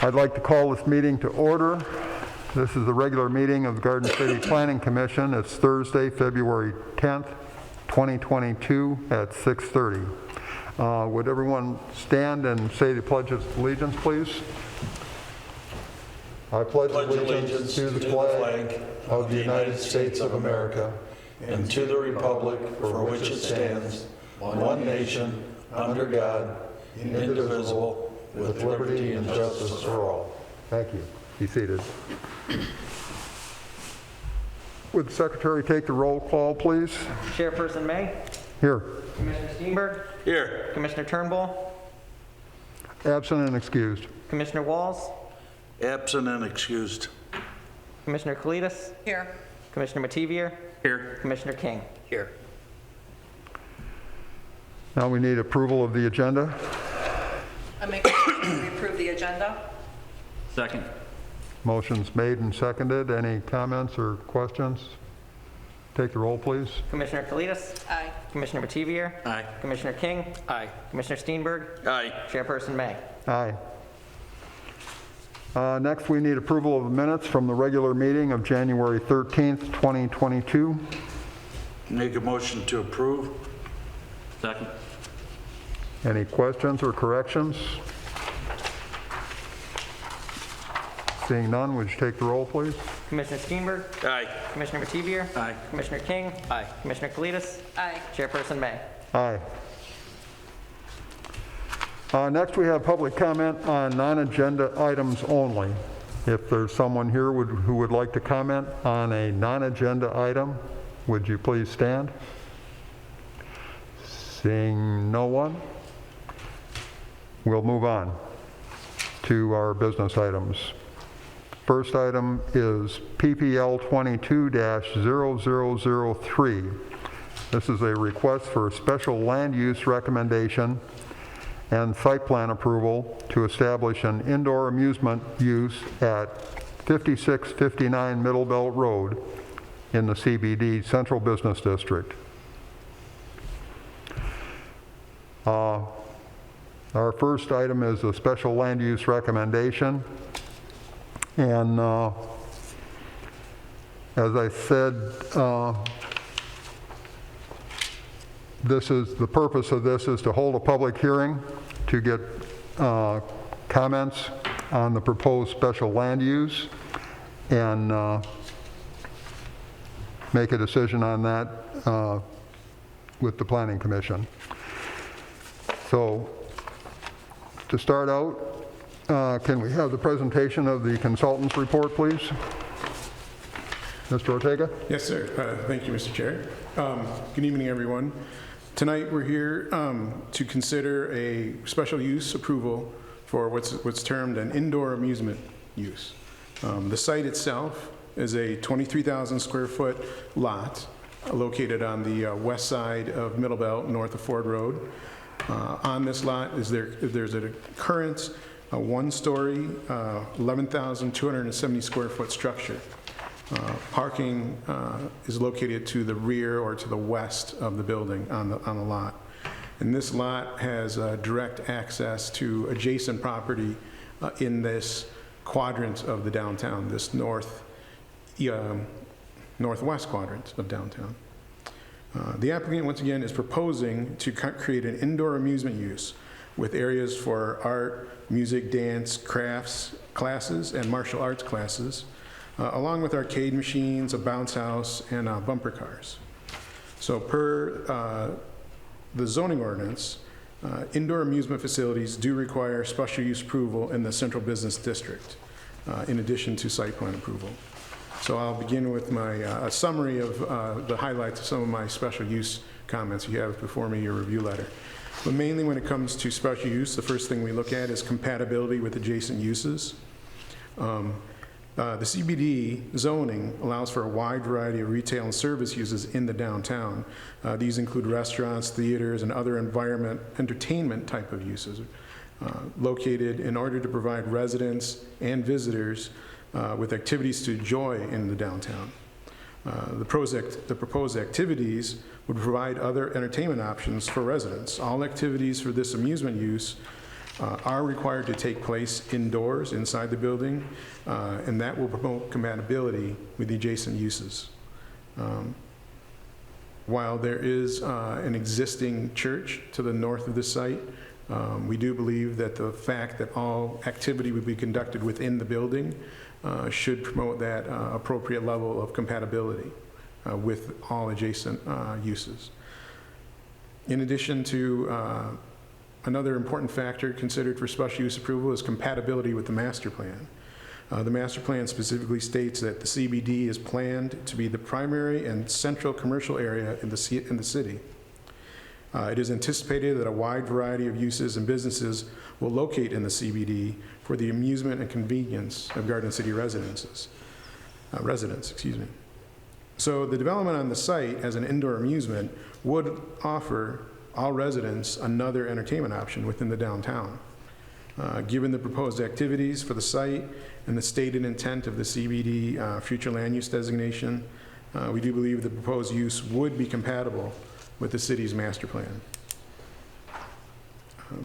I'd like to call this meeting to order. This is the regular meeting of the Garden City Planning Commission. It's Thursday, February 10th, 2022 at 6:30. Would everyone stand and say the Pledge of Allegiance, please? I pledge allegiance to the flag of the United States of America and to the republic for which it stands, one nation, under God, indivisible, with liberty and justice for all. Thank you. Be seated. Would the Secretary take the roll call, please? Chairperson May. Here. Commissioner Steenberg. Here. Commissioner Turnbull. Absent and excused. Commissioner Walls. Absent and excused. Commissioner Kalidas. Here. Commissioner Mativier. Here. Commissioner King. Here. Now we need approval of the agenda. I make a motion to approve the agenda. Second. Motion's made and seconded. Any comments or questions? Take the roll, please. Commissioner Kalidas. Aye. Commissioner Mativier. Aye. Commissioner King. Aye. Commissioner Steenberg. Aye. Chairperson May. Aye. Next, we need approval of the minutes from the regular meeting of January 13th, 2022. Make a motion to approve. Second. Any questions or corrections? Seeing none, would you take the roll, please? Commissioner Steenberg. Aye. Commissioner Mativier. Aye. Commissioner King. Aye. Commissioner Kalidas. Aye. Chairperson May. Aye. Next, we have public comment on non-agenda items only. If there's someone here who would like to comment on a non-agenda item, would you please stand? Seeing no one, we'll move on to our business items. First item is PPL 22-0003. This is a request for a special land use recommendation and site plan approval to establish an indoor amusement use at 5659 Middle Belt Road in the CBD Central Business District. Our first item is a special land use recommendation. And as I said, the purpose of this is to hold a public hearing to get comments on the proposed special land use and make a decision on that with the Planning Commission. So to start out, can we have the presentation of the consultant's report, please? Mr. Ortega? Yes, sir. Thank you, Mr. Chair. Good evening, everyone. Tonight, we're here to consider a special use approval for what's termed an indoor amusement use. The site itself is a 23,000 square foot lot located on the west side of Middle Belt, north of Ford Road. On this lot, there's a current one-story, 11,270 square foot structure. Parking is located to the rear or to the west of the building on the lot. And this lot has direct access to adjacent property in this quadrant of the downtown, this northwest quadrant of downtown. The applicant, once again, is proposing to create an indoor amusement use with areas for art, music, dance, crafts classes, and martial arts classes, along with arcade machines, a bounce house, and bumper cars. So per the zoning ordinance, indoor amusement facilities do require special use approval in the Central Business District, in addition to site plan approval. So I'll begin with a summary of the highlights of some of my special use comments. You have before me your review letter. But mainly when it comes to special use, the first thing we look at is compatibility with adjacent uses. The CBD zoning allows for a wide variety of retail and service uses in the downtown. These include restaurants, theaters, and other entertainment type of uses located in order to provide residents and visitors with activities to enjoy in the downtown. The proposed activities would provide other entertainment options for residents. All activities for this amusement use are required to take place indoors inside the building, and that will promote compatibility with the adjacent uses. While there is an existing church to the north of the site, we do believe that the fact that all activity would be conducted within the building should promote that appropriate level of compatibility with all adjacent uses. In addition to another important factor considered for special use approval is compatibility with the master plan. The master plan specifically states that the CBD is planned to be the primary and central commercial area in the city. It is anticipated that a wide variety of uses and businesses will locate in the CBD for the amusement and convenience of Garden City residents. So the development on the site as an indoor amusement would offer all residents another entertainment option within the downtown. Given the proposed activities for the site and the stated intent of the CBD future land use designation, we do believe the proposed use would be compatible with the city's master plan.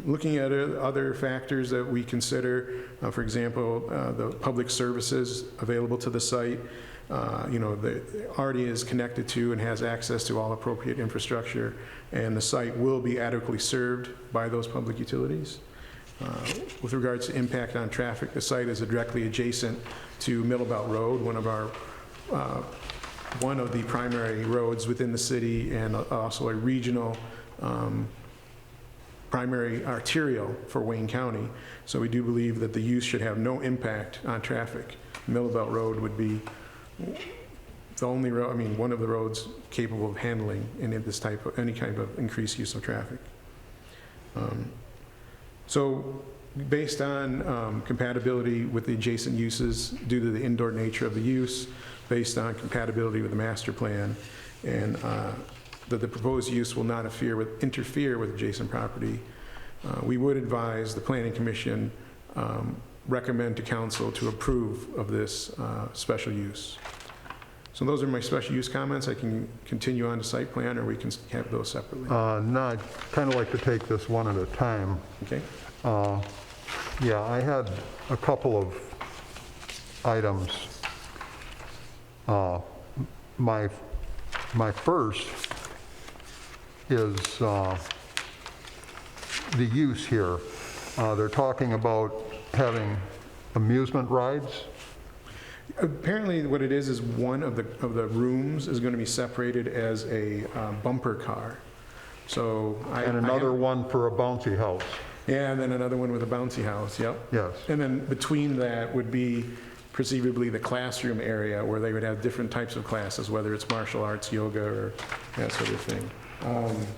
Looking at other factors that we consider, for example, the public services available to the site, the already is connected to and has access to all appropriate infrastructure, and the site will be adequately served by those public utilities. With regards to impact on traffic, the site is directly adjacent to Middlebelt Road, one of the primary roads within the city, and also a regional primary arterial for Wayne County. So we do believe that the use should have no impact on traffic. Middlebelt Road would be the only road, one of the roads capable of handling any kind of increased use of traffic. So based on compatibility with the adjacent uses due to the indoor nature of the use, based on compatibility with the master plan, and that the proposed use will not interfere with adjacent property, we would advise the Planning Commission recommend to council to approve of this special use. So those are my special use comments. I can continue on to site plan, or we can have those separately. No, I'd kind of like to take this one at a time. Okay? Yeah, I had a couple of items. My first is the use here. They're talking about having amusement rides. Apparently what it is one of the rooms is going to be separated as a bumper car. So And another one for a bouncy house. Yeah, and then another one with a bouncy house, yep. Yes. And then between that would be perceivably the classroom area where they would have different types of classes, whether it's martial arts, yoga, or that sort of thing.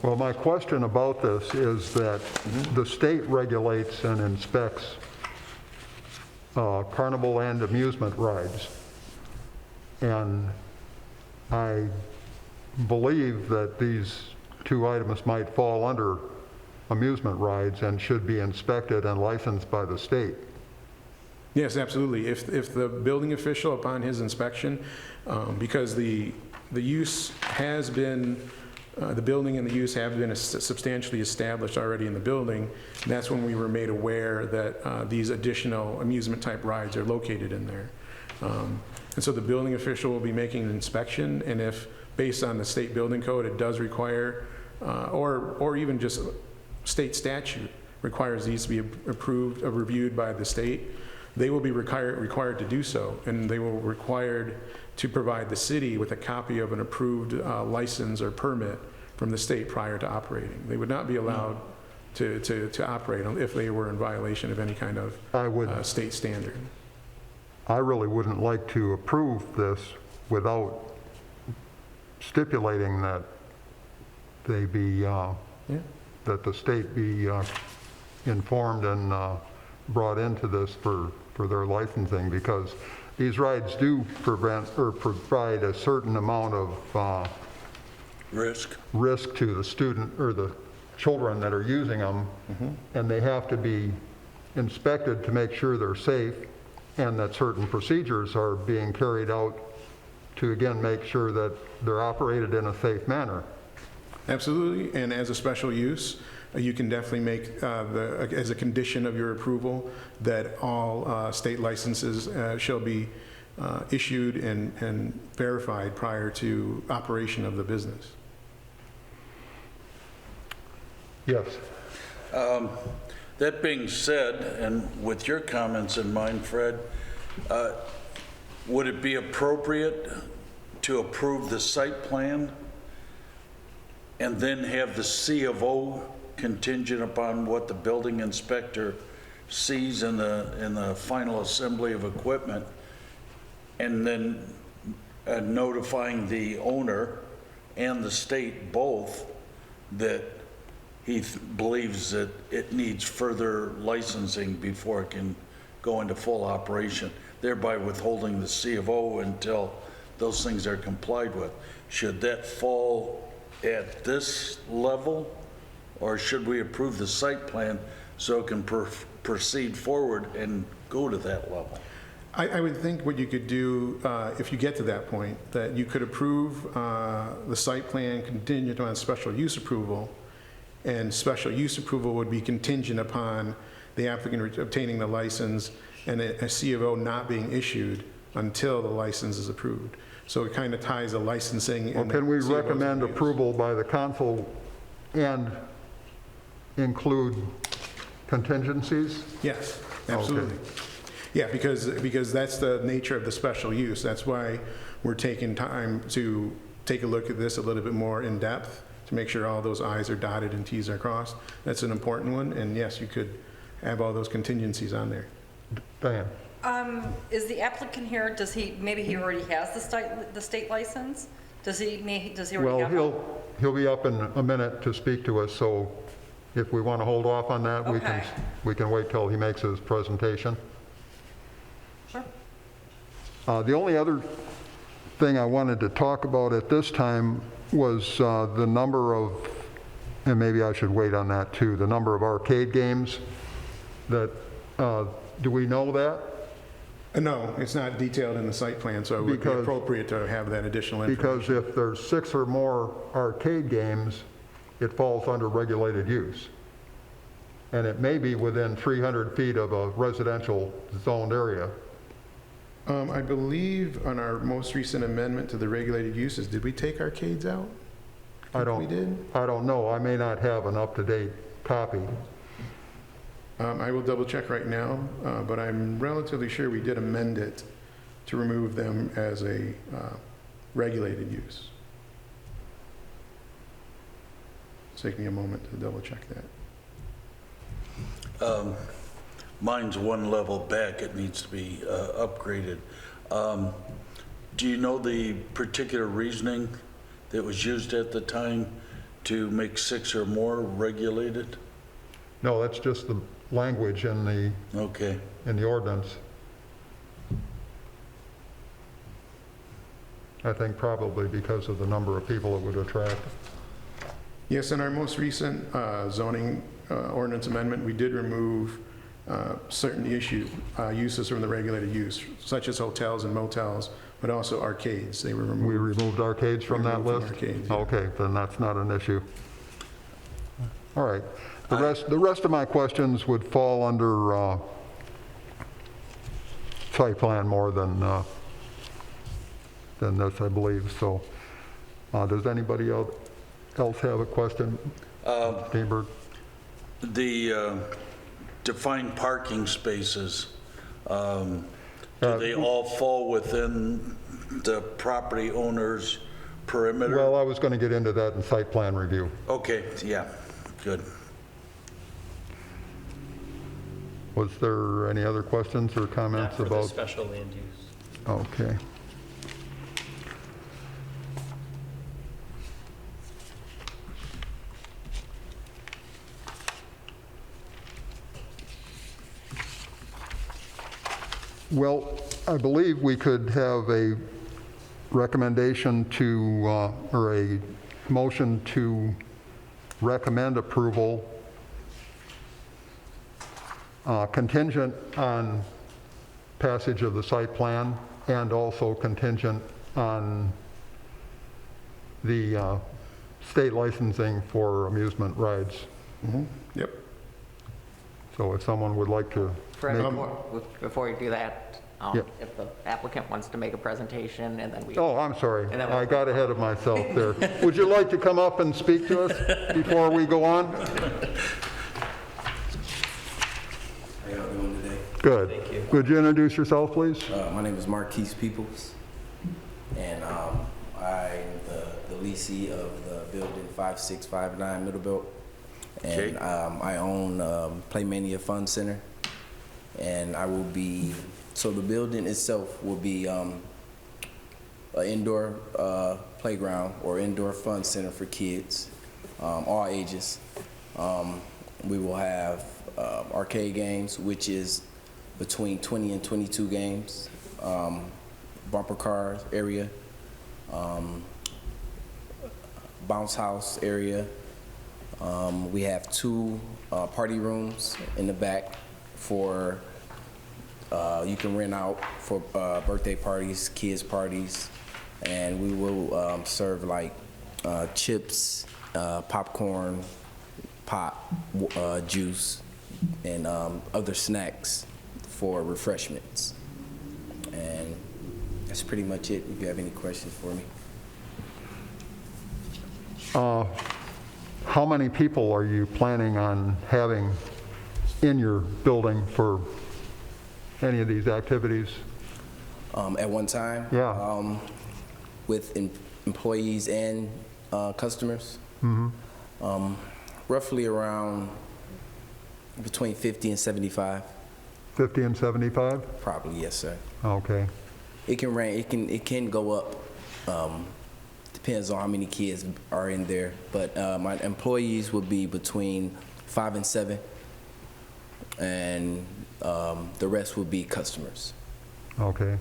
Well, my question about this is that the state regulates and inspects carnival and amusement rides. And I believe that these two items might fall under amusement rides and should be inspected and licensed by the state. Yes, absolutely. If the building official, upon his inspection, because the use has been, the building and the use have been substantially established already in the building, and that's when we were made aware that these additional amusement type rides are located in there. And so the building official will be making an inspection, and if based on the state building code it does require, or even just state statute requires these to be approved or reviewed by the state, they will be required to do so, and they will be required to provide the city with a copy of an approved license or permit from the state prior to operating. They would not be allowed to operate if they were in violation of any kind of state standard. I really wouldn't like to approve this without stipulating that they be, that the state be informed and brought into this for their licensing, because these rides do provide a certain amount of risk to the student or the children that are using them, and they have to be inspected to make sure they're safe and that certain procedures are being carried out to, again, make sure that they're operated in a safe manner. Absolutely, and as a special use, you can definitely make as a condition of your approval that all state licenses shall be issued and verified prior to operation of the business. Yes. That being said, and with your comments in mind, Fred, would it be appropriate to approve the site plan and then have the C of O contingent upon what the building inspector sees in the final assembly of equipment, and then notifying the owner and the state both that he believes that it needs further licensing before it can go into full operation, thereby withholding the C of O until those things are complied with? Should that fall at this level, or should we approve the site plan so it can proceed forward and go to that level? I would think what you could do, if you get to that point, that you could approve the site plan contingent on special use approval, and special use approval would be contingent upon the applicant obtaining the license and a C of O not being issued until the license is approved. So it kind of ties the licensing Well, and can we the C of Os recommend together. approval by the council and include contingencies? Yes, absolutely. Yeah, because that's the nature of the special use. That's why we're taking time to take a look at this a little bit more in depth to make sure all those I's are dotted and T's are crossed. That's an important one, and yes, you could have all those contingencies on there. Diane? Is the applicant here, maybe he already has the state license? Does he already Well, have one? he'll be up in a minute to speak to us, so if we want to hold off on that, Okay. we can wait till he makes his presentation. Sure. The only other thing I wanted to talk about at this time was the number of, and maybe I should wait on that too, the number of arcade games that, do we know that? No, it's not detailed in the site plan, so it would be Because- appropriate to have that additional information. Because if there's 6 or more arcade games, it falls under regulated use. And it may be within 300 feet of a residential zoned area. I believe on our most recent amendment to the regulated uses, did we take arcades out? I We did? don't know. I may not have an up-to-date copy. I will double check right now, but I'm relatively sure we did amend it to remove them as a regulated use. Take me a moment to double check that. Mine's one level back, it needs to be upgraded. Do you know the particular reasoning that was used at the time to make 6 or more regulated? No, that's just the language in Okay. the ordinance. I think probably because of the number of people it would attract. Yes, in our most recent zoning ordinance amendment, we did remove certain uses from the regulated use, such as hotels and motels, but also arcades. They were We removed. removed arcades from that Removed list? from arcades, yeah. Okay, then that's not an issue. All right. The rest of my questions would fall under site plan more than this, I believe. So does anybody else have a question? Steenberg? The defined parking spaces, do they all fall within the property owner's perimeter? Well, I was going to get into that in site plan review. Okay, yeah, good. Was there any other questions or Not comments for the about? special land use. Okay. Well, I believe we could have a recommendation to, or a motion to recommend approval contingent on passage of the site plan and also contingent on the state licensing for amusement rides. Yep. So if someone would like to Fred, make... before you do that, Yep. if the applicant wants to make a presentation, and then we... Oh, I'm sorry. And then I got ahead of myself there. Would you like to come up and speak to us before we go on? How y'all doing today? Good. Thank you. Would you introduce yourself, please? My name is Marquise Peoples, and I'm the leasee of the building 5659 Middlebelt. And I own Playmania Fun Center, and I will be, so the building itself will be an indoor playground or indoor fun center for kids, all ages. We will have arcade games, which is between 20 and 22 games, bumper car area, bounce house area. We have 2 party rooms in the back for, you can rent out for birthday parties, kids parties, and we will serve like chips, popcorn, pop, juice, and other snacks for refreshments. And that's pretty much it. If you have any questions for me. How many people are you planning on having in your building for any of these activities? At one time? Yeah. With employees and customers? Roughly around between 50 and 75. 50 and 75? Probably, yes, sir. Okay. It can range. It can go up. Depends on how many kids are in there. But my employees would be between 5 and 7, and the rest would be customers. Okay.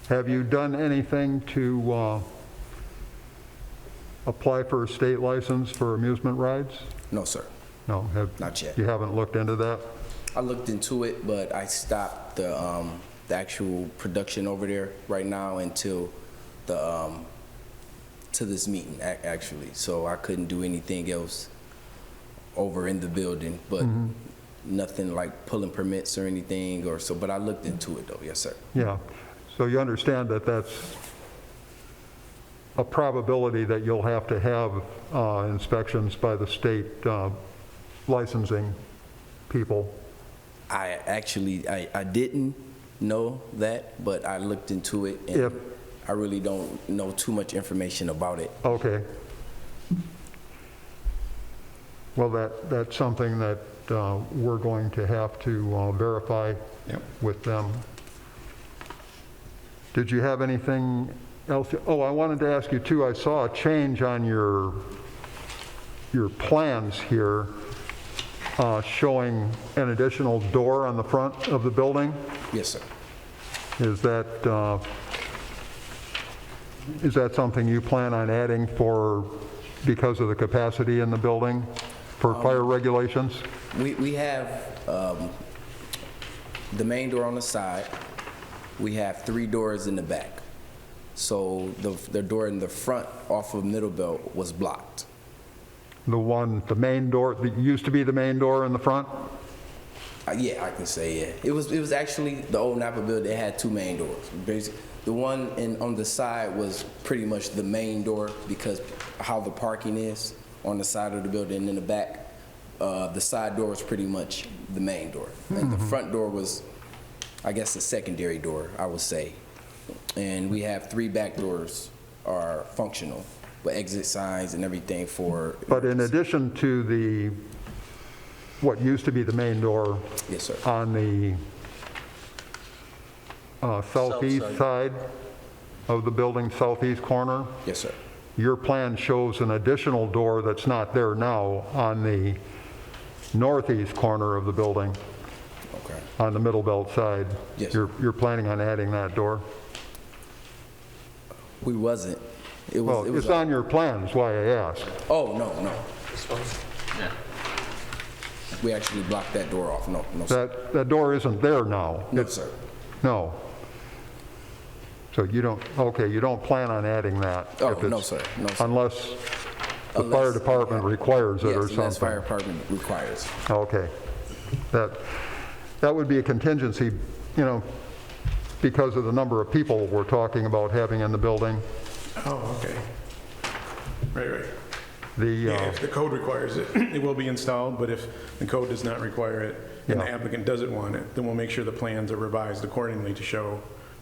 Have you done anything to apply for a state license for amusement rides? No, sir. No, Not yet. You haven't looked into that? I looked into it, but I stopped the actual production over there right now until the to this meeting actually. So I couldn't do anything else over in the building, but nothing like pulling permits or anything or so. But I looked into it though, yes, sir. Yeah. So you understand that that's a probability that you'll have to have inspections by the state licensing people. I actually, I didn't know that, but I looked into it, and If- I really don't know too much information about it. Okay. Well, that's something that we're going to have to verify Yep. with them. Did you have anything else? Oh, I wanted to ask you too, I saw a change on your plans here showing an additional door on the front of the building. Yes, sir. Is that something you plan on adding because of the capacity in the building for fire regulations? We have the main door on the side. We have 3 doors in the back. So the door in the front off of Middlebelt was blocked. The main door, that used to be the main door in the front? Yeah, I can say, yeah. It was actually the old Napa building. It had 2 main doors. Basically, the one on the side was pretty much the main door because how the parking is on the side of the building. And in the back, the side door was pretty much the main door. And the front door was, I guess, a secondary door, I would say. And we have 3 back doors are functional with exit signs and everything for. But in addition to what used to be the main door Yes, sir. on the southeast side of the building, southeast corner, Yes, sir. your plan shows an additional door that's not there now on the northeast corner of the building, Okay. on the middle belt side. Yes. You're planning on adding that door? We wasn't. It was. Well, it was it's on your plan, is why I asked. Oh, no. We actually blocked that door off. No, sir. That door isn't there now? No, sir. No. So you don't plan on adding that? Oh, if it's- no, sir. No, sir. Unless the fire department requires it or Yes, unless fire something. department requires. Okay. That would be a contingency, because of the number of people we're talking about having in the building. Oh, okay. Right. The, Yeah, if the code requires it, it will be installed, but if the code does not require it and the Yeah. applicant doesn't want it, then we'll make sure the plans are revised accordingly to show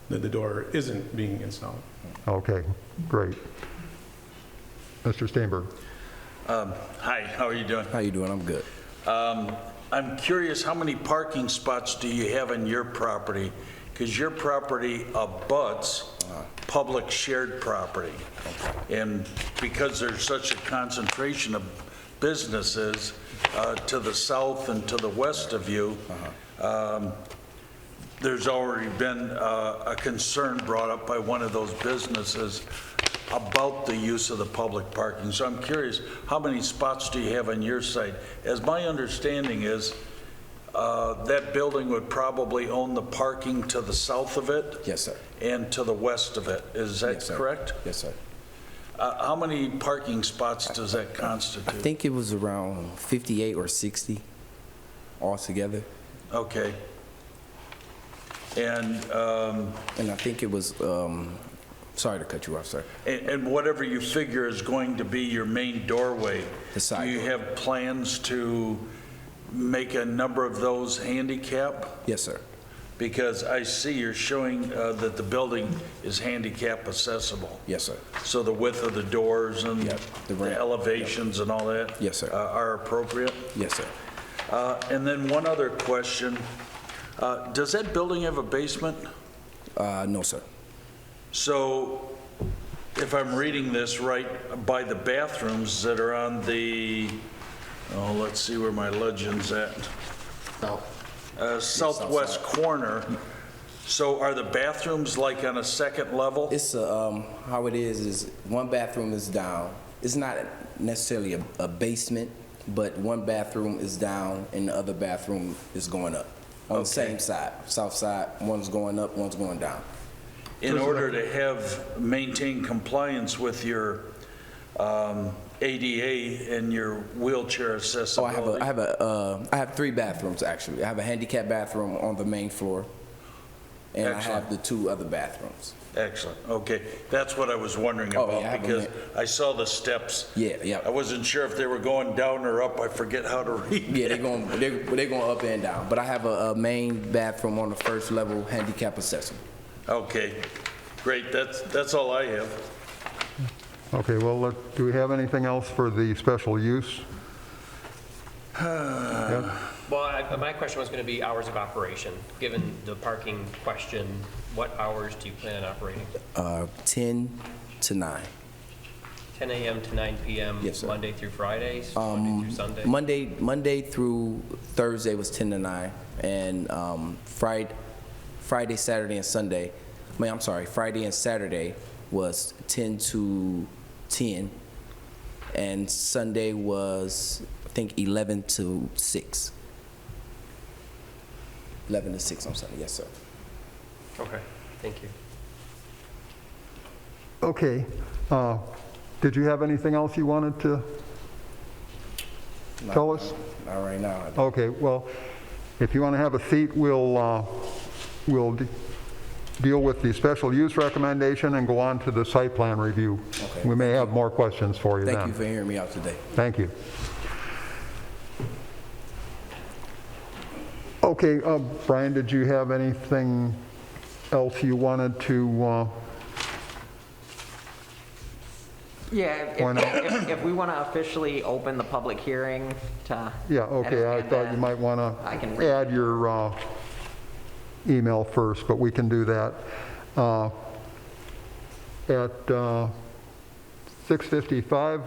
that the door isn't being installed. okay, great. Mr. Steenberg? Hi, how are you doing? How you doing? I'm good. I'm curious, how many parking spots do you have in your property? Because your property abuts public shared property. And because there's such a concentration of businesses to the south and to the west of you, there's already been a concern brought up by one of those businesses about the use of the public parking. So I'm curious, how many spots do you have on your site? As my understanding is, that building would probably own the parking to the south of it Yes, sir. and to the west of it. Is that Yes, sir. correct? Yes, sir. How many parking spots does that I constitute? think it was around 58 or 60 altogether. Okay. And And I think it was, sorry to cut you off, sir. and whatever you figure is going to be your main doorway, The side do you door. have plans to make a number of those handicap? Yes, sir. Because I see you're showing that the building is handicap accessible. Yes, sir. So the width of the doors and Yep, the the ramp. elevations and all that? Yes, sir. Are appropriate? Yes, sir. And then one other question. Does that building have a basement? No, sir. So if I'm reading this right, by the bathrooms that are on the, let's see where my legend's at. Southwest corner. So are the bathrooms like on a second level? It's how it is one bathroom is down. It's not necessarily a basement, but one bathroom is down and the other bathroom is going up on the same side, south side. One's going up, one's going down. In order to maintain compliance with your ADA and your wheelchair Oh, accessibility? I have 3 bathrooms actually. I have a handicap bathroom on the main floor, and I Excellent. have the 2 other bathrooms. Excellent, okay. That's what I was wondering Oh, about, yeah, I have a because ma- I saw the steps. Yeah, yeah. I wasn't sure if they were going down or up. I forget how to read. Yeah, they're going up and down. But I have a main bathroom on the first level, handicap accessible. Okay, great. That's all I have. Okay, well, do we have anything else for the special use? Yeah? Well, my question was going to be hours of operation. Given the parking question, what hours do you plan on operating? 10 to 9. 10 a.m. to 9 p.m. Yes, sir. Monday through Fridays, Monday through Sunday? Monday through Thursday was 10 to 9, and Friday, Saturday, and Sunday. Friday and Saturday was 10 to 10, and Sunday was, I think, 11 to 6. 11 to 6 on Sunday, yes, sir. Okay, thank you. Okay. Did you have anything else you wanted to tell us? Not right now. Okay, well, if you want to have a seat, we'll deal with the special use recommendation and go on to the site plan review. Okay. We may have more questions for you then. Thank you for hearing me out today. Thank you. Okay, Brian, did you have anything else you wanted to Yeah, Why if we want to officially open the public hearing to. Yeah, okay, I and, thought you might want I can to add your email first, but we can do that. At 6:55,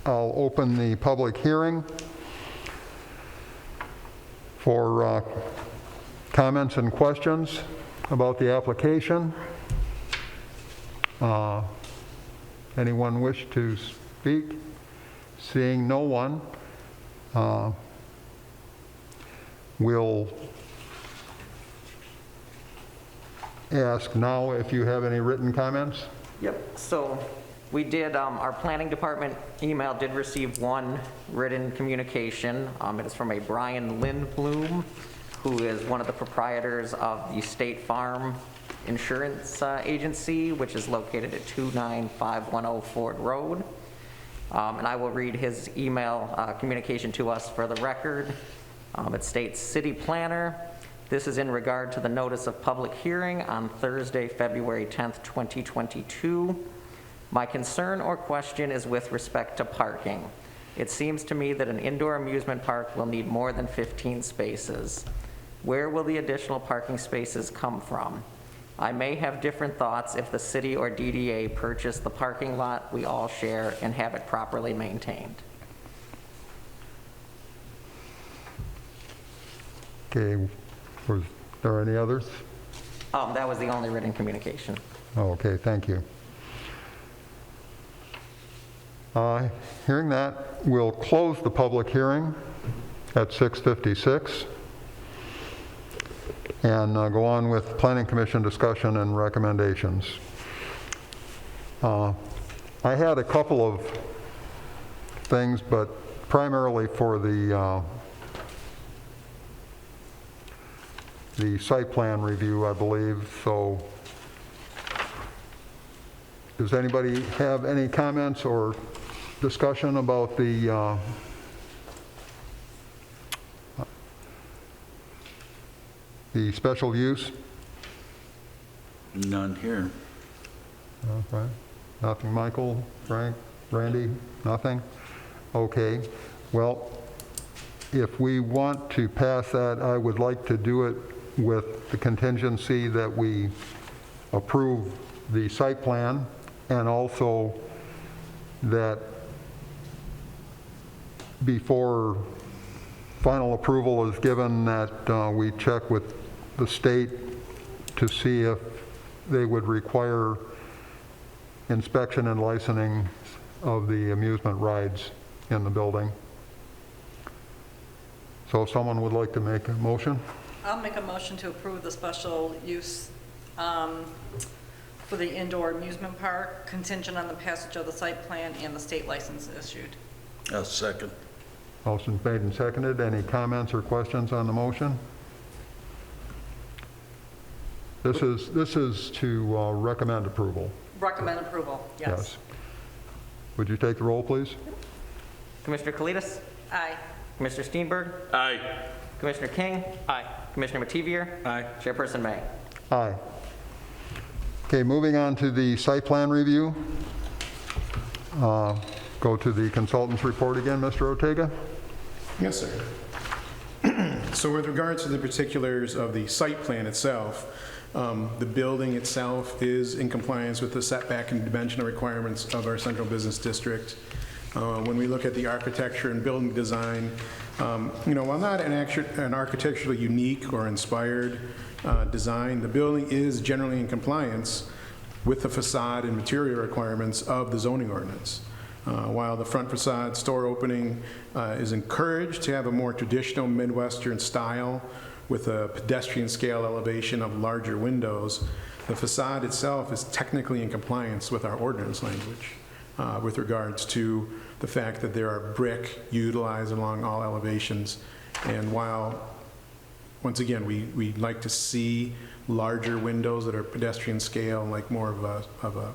I'll open the public hearing for comments and questions about the application. Anyone wish to speak? Seeing no one, we'll ask now if you have any written comments. Yep, so We did, our planning department email did receive one written communication. It is from a Brian Lindblom, who is one of the proprietors of the State Farm Insurance Agency, which is located at 29510 Ford Road. And I will read his email communication to us for the record. It states, City Planner, this is in regard to the notice of public hearing on Thursday, February 10th, 2022. My concern or question is with respect to parking. It seems to me that an indoor amusement park will need more than 15 spaces. Where will the additional parking spaces come from? I may have different thoughts if the city or DDA purchase the parking lot we all share and have it properly maintained. Okay, was there any others? That was the only written communication. Oh, okay, thank you. Hearing that, we'll close the public hearing at 6:56 and go on with Planning Commission discussion and recommendations. I had a couple of things, but primarily for the site plan review, I believe. So does anybody have any comments or discussion about the special use? None here. Okay. Nothing, Michael, Frank, Randy, nothing? Okay, well, if we want to pass that, I would like to do it with the contingency that we approve the site plan, and also that before final approval is given, that we check with the state to see if they would require inspection and licensing of the amusement rides in the building. So if someone would like to make a motion? I'll make a motion to approve the special use for the indoor amusement park, contingent on the passage of the site plan and the state license issued. A second. Motion's made and seconded. Any comments or questions on the motion? This is to recommend approval. Recommend approval, yes. Would you take the roll, please? Commissioner Kalidas? Aye. Commissioner Steenberg? Aye. Commissioner King? Aye. Commissioner Mativier? Aye. Chairperson May. Aye. Okay, moving on to the site plan review. Go to the consultant's report again, Mr. Ortega. Yes, sir. So with regards to the particulars of the site plan itself, the building itself is in compliance with the setback and dimensional requirements of our central business district. When we look at the architecture and building design, while not an architecturally unique or inspired design, the building is generally in compliance with the facade and material requirements of the zoning ordinance. While the front facade store opening is encouraged to have a more traditional Midwestern style with a pedestrian scale elevation of larger windows, the facade itself is technically in compliance with our ordinance language with regards to the fact that there are brick utilized along all elevations. And while, once again, we like to see larger windows that are pedestrian scale, like more of a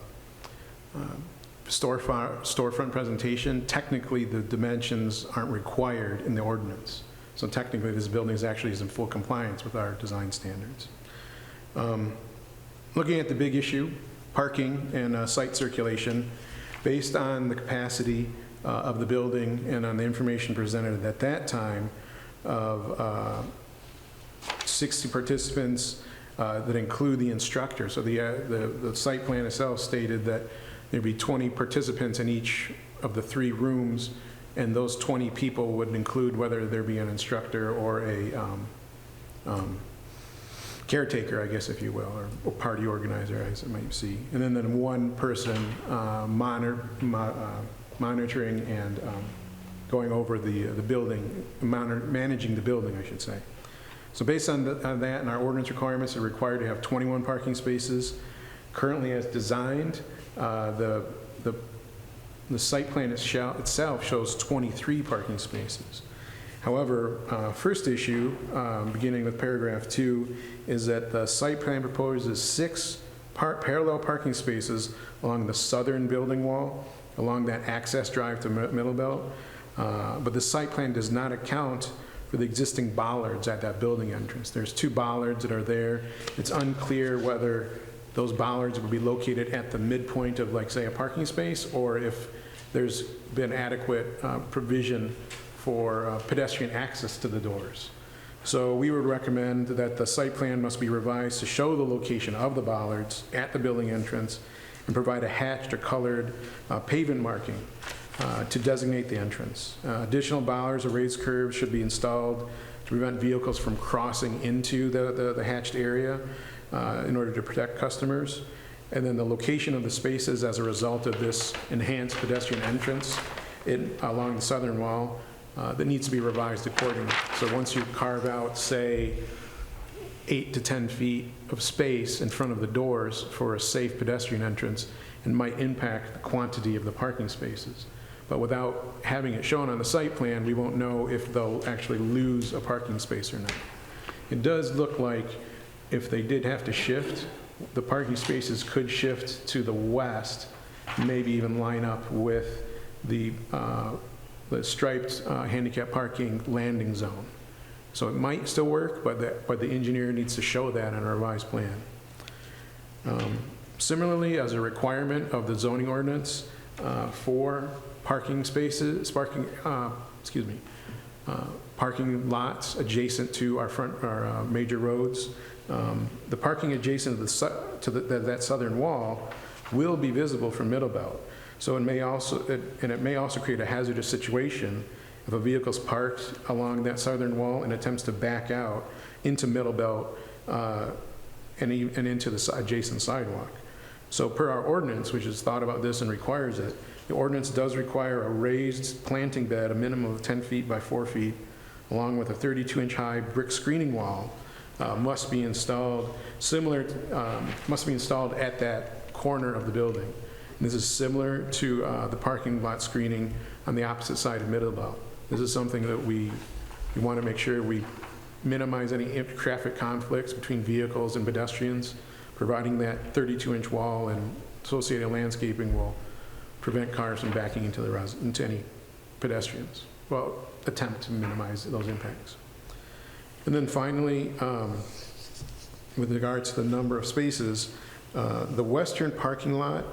storefront presentation, technically the dimensions aren't required in the ordinance. So technically this building is actually in full compliance with our design standards. Looking at the big issue, parking and site circulation, based on the capacity of the building and on the information presented at that time of 60 participants that include the instructor. So the site plan itself stated that there'd be 20 participants in each of the 3 rooms, and those 20 people would include whether there be an instructor or a caretaker, I guess, if you will, or party organizer, as it might see. And then one person monitoring and going over the building, managing the building, I should say. So based on that and our ordinance requirements, are required to have 21 parking spaces. Currently as designed, the the site plan itself shows 23 parking spaces. However, first issue, beginning with paragraph 2, is that the site plan proposes 6 parallel parking spaces along the southern building wall, along that access drive to Middlebelt. But the site plan does not account for the existing bollards at that building entrance. There's 2 bollards that are there. It's unclear whether those bollards would be located at the midpoint of, like, say, a parking space, or if there's been adequate provision for pedestrian access to the doors. So we would recommend that the site plan must be revised to show the location of the bollards at the building entrance and provide a hatched or colored pavement marking to designate the entrance. Additional bollards or raised curbs should be installed to prevent vehicles from crossing into the hatched area in order to protect customers. And then the location of the spaces as a result of this enhanced pedestrian entrance along the southern wall that needs to be revised accordingly. So once you carve out, say, 8 to 10 feet of space in front of the doors for a safe pedestrian entrance, it might impact the quantity of the parking spaces. But without having it shown on the site plan, we won't know if they'll actually lose a parking space or not. It does look like if they did have to shift, the parking spaces could shift to the west, maybe even line up with the striped handicap parking landing zone. So it might still work, but the engineer needs to show that on a revised plan. Similarly, as a requirement of the zoning ordinance for parking spaces, parking lots adjacent to our major roads, the parking adjacent to that southern wall will be visible from Middlebelt. So it may also create a hazardous situation if a vehicle's parked along that southern wall and attempts to back out into Middlebelt and into the adjacent sidewalk. So per our ordinance, which has thought about this and requires it, the ordinance does require a raised planting bed, a minimum of 10 feet by 4 feet, along with a 32-inch high brick screening wall, must be installed at that corner of the building. And this is similar to the parking lot screening on the opposite side of Middlebelt. This is something that we want to make sure we minimize any traffic conflicts between vehicles and pedestrians. Providing that 32-inch wall and associated landscaping will prevent cars from backing into any pedestrians. Well, attempt to minimize those impacts. And then finally, with regard to the number of spaces, the western parking lot,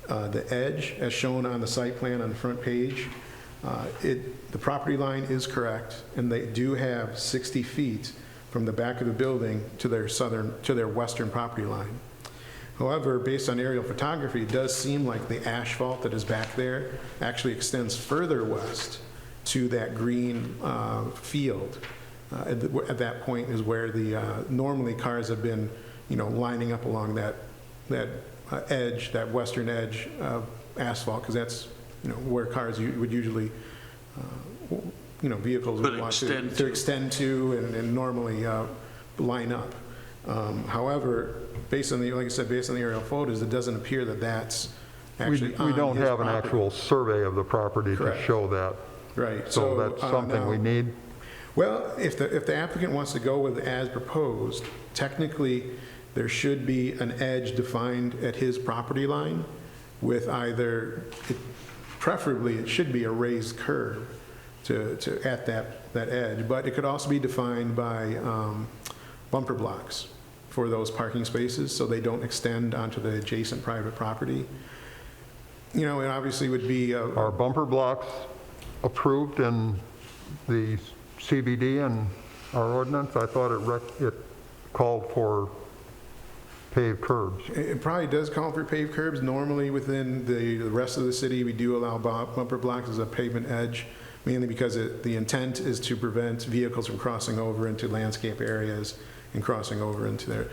the edge, as shown on the site plan on the front page, the property line is correct, and they do have 60 feet from the back of the building to their western property line. However, based on aerial photography, it does seem like the asphalt that is back there actually extends further west to that green field. At that point is where the normally cars have been, lining up along that edge, that western edge of asphalt, because that's, where cars would usually, vehicles would want to extend to and normally line up. However, based on the aerial photos, it doesn't appear that that's actually We don't have an property. actual survey of the property Correct. to show that. Right. So that's something we need. Well, if the applicant wants to go with as proposed, technically, there should be an edge defined at his property line with preferably it should be a raised curb at that edge, but it could also be defined by bumper blocks for those parking spaces so they don't extend onto the adjacent private property. It obviously would be Are bumper blocks approved in the CBD and our ordinance? I thought it called for paved curbs. It probably does call for paved curbs. Normally within the rest of the city, we do allow bumper blocks as a pavement edge, mainly because the intent is to prevent vehicles from crossing over into landscape areas and crossing over into there.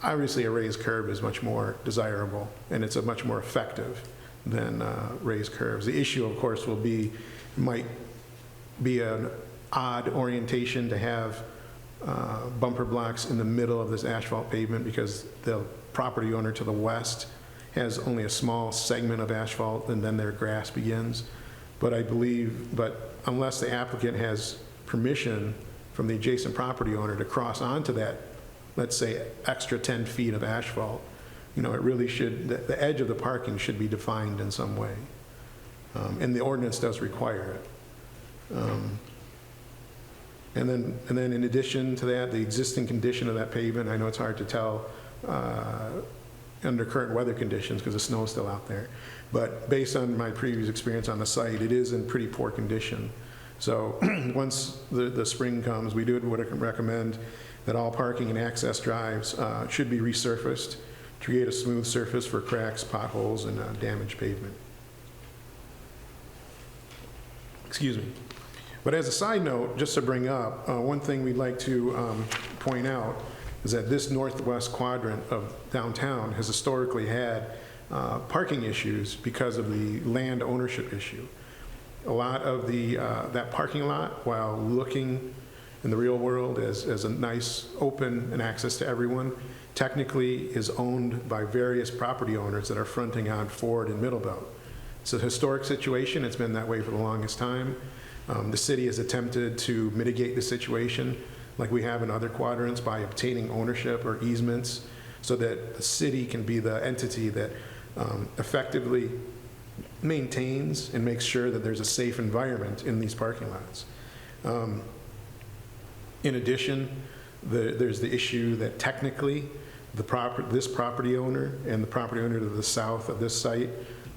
Obviously, a raised curb is much more desirable, and it's much more effective than raised curbs. The issue, of course, might be an odd orientation to have bumper blocks in the middle of this asphalt pavement because the property owner to the west has only a small segment of asphalt, and then their grass begins. But unless the applicant has permission from the adjacent property owner to cross onto that, let's say, extra 10 feet of asphalt, it really should, the edge of the parking should be defined in some way. And the ordinance does require it. And then in addition to that, the existing condition of that pavement, I know it's hard to tell under current weather conditions because the snow is still out there. But based on my previous experience on the site, it is in pretty poor condition. So once the spring comes, we would recommend that all parking and access drives should be resurfaced to create a smooth surface for cracks, potholes, and damaged pavement. Excuse me. But as a side note, just to bring up, one thing we'd like to point out is that this northwest quadrant of downtown has historically had parking issues because of the land ownership issue. A lot of that parking lot, while looking in the real world as a nice open and access to everyone, technically is owned by various property owners that are fronting on Ford and Middlebelt. It's a historic situation. It's been that way for the longest time. The city has attempted to mitigate the situation like we have in other quadrants by obtaining ownership or easements so that the city can be the entity that effectively maintains and makes sure that there's a safe environment in these parking lots. In addition, there's the issue that technically this property owner and the property owner to the south of this site,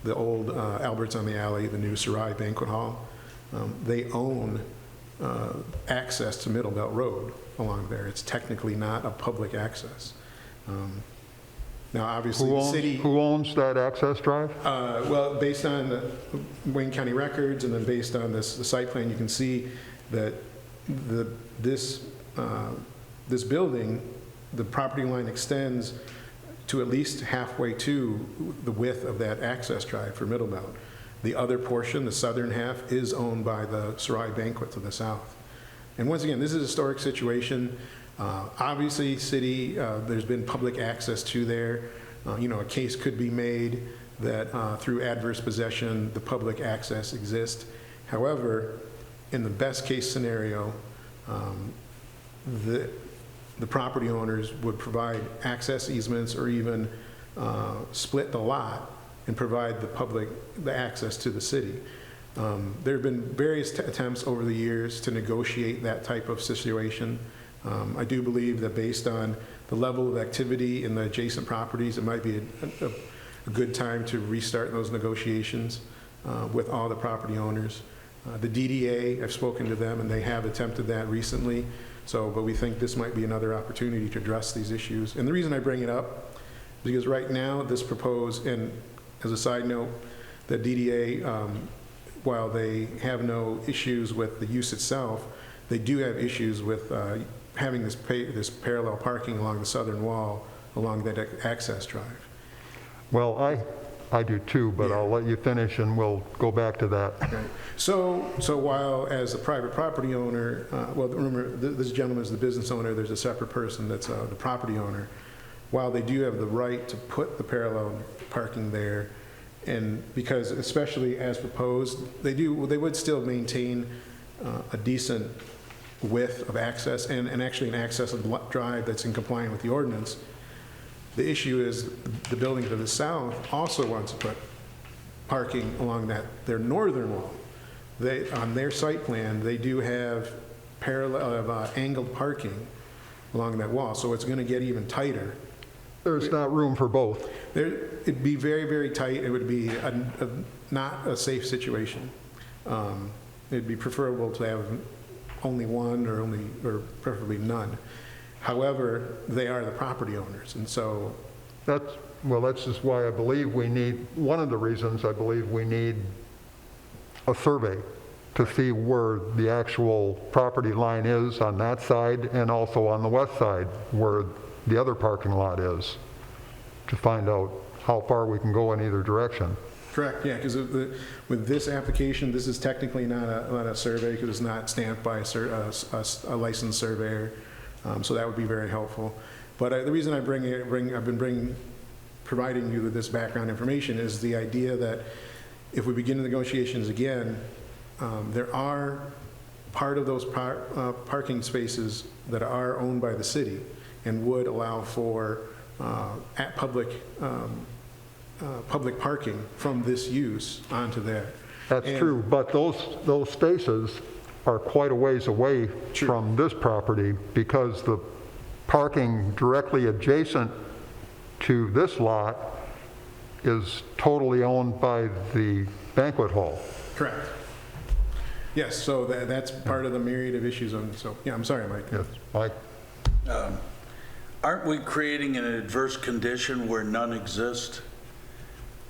the old Alberts on the Alley, the new Sarai Banquet Hall, they own access to Middlebelt Road along there. It's technically not a public access. Now, obviously, the city... Who owns that access drive? Well, based on the Wayne County records and then based on the site plan, you can see that this building, the property line extends to at least halfway to the width of that access drive for Middlebelt. The other portion, the southern half, is owned by the Sarai Banquet to the south. And once again, this is a historic situation. Obviously, city, there's been public access to there. A case could be made that through adverse possession, the public access exists. However, in the best case scenario, the property owners would provide access easements or even split the lot and provide the access to the city. There have been various attempts over the years to negotiate that type of situation. I do believe that based on the level of activity in the adjacent properties, it might be a good time to restart those negotiations with all the property owners. The DDA, I've spoken to them and they have attempted that recently. But we think this might be another opportunity to address these issues. And the reason I bring it up is because right now this proposed, and as a side note, the DDA, while they have no issues with the use itself, they do have issues with having this parallel parking along the southern wall along that access drive. Well, I do too, but I'll let you finish and we'll go back to that. Okay. So while as a private property owner, well, remember, this gentleman is the business owner, there's a separate person that's the property owner. While they do have the right to put the parallel parking there, and because especially as proposed, they would still maintain a decent width of access and actually an access of drive that's in compliance with the ordinance. The issue is the building to the south also wants to put parking along their northern wall. On their site plan, they do have parallel angled parking along that wall, so it's going to get even tighter. There's not room for both. It'd be very, very tight. It would be not a safe situation. It'd be preferable to have only one or preferably none. However, they are the property owners, and so... That's just why I believe we need, one of the reasons I believe we need a survey to see where the actual property line is on that side and also on the west side where the other parking lot is, to find out how far we can go in either direction. Correct, yeah, because with this application, this is technically not a survey because it's not stamped by a licensed surveyor, so that would be very helpful. But the reason I've been bringing providing you with this background information is the idea that if we begin the negotiations again, there are part of those parking spaces that are owned by the city and would allow for at public parking from this use onto there. That's true, but those spaces are quite a ways away from this property because the parking directly adjacent to this lot is totally owned by the banquet hall. Correct. Yes, so that's part of the myriad of issues on, so, yeah, I'm sorry, Mike. Yes, Mike? Aren't we creating an adverse condition where none exist?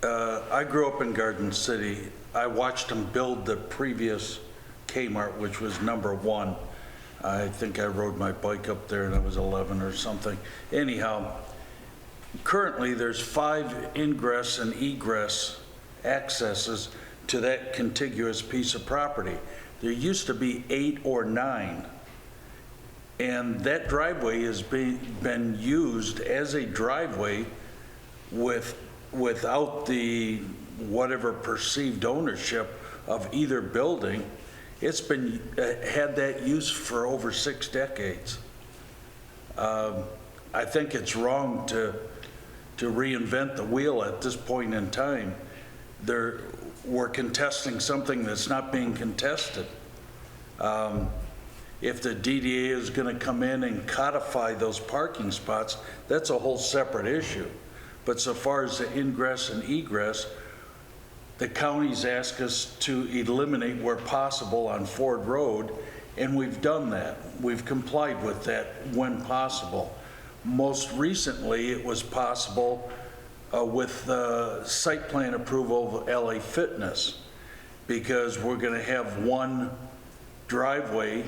I grew up in Garden City. I watched them build the previous Kmart, which was number 1. I think I rode my bike up there and I was 11 or something. Anyhow, currently there's 5 ingress and egress accesses to that contiguous piece of property. There used to be 8 or 9. And that driveway has been used as a driveway without the whatever perceived ownership of either building. It's been had that use for over 6 decades. I think it's wrong to reinvent the wheel at this point in time. We're contesting something that's not being contested. If the DDA is going to come in and codify those parking spots, that's a whole separate issue. But so far as the ingress and egress, the county's asked us to eliminate where possible on Ford Road, and we've done that. We've complied with that when possible. Most recently, it was possible with the site plan approval of LA Fitness, because we're going to have one driveway,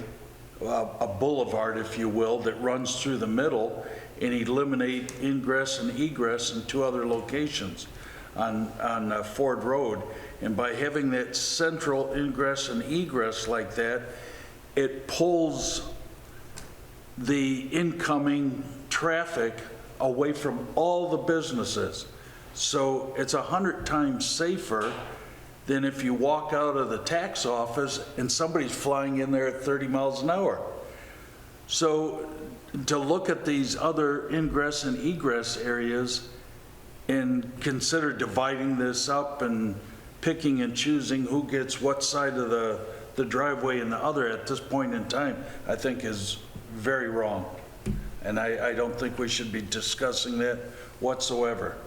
a boulevard, if you will, that runs through the middle and eliminate ingress and egress in 2 other locations on Ford Road. And by having that central ingress and egress like that, it pulls the incoming traffic away from all the businesses. So it's 100 times safer than if you walk out of the tax office and somebody's flying in there at 30 miles an hour. So to look at these other ingress and egress areas and consider dividing this up and picking and choosing who gets what side of the driveway and the other at this point in time, I think is very wrong. And I don't think we should be discussing that whatsoever.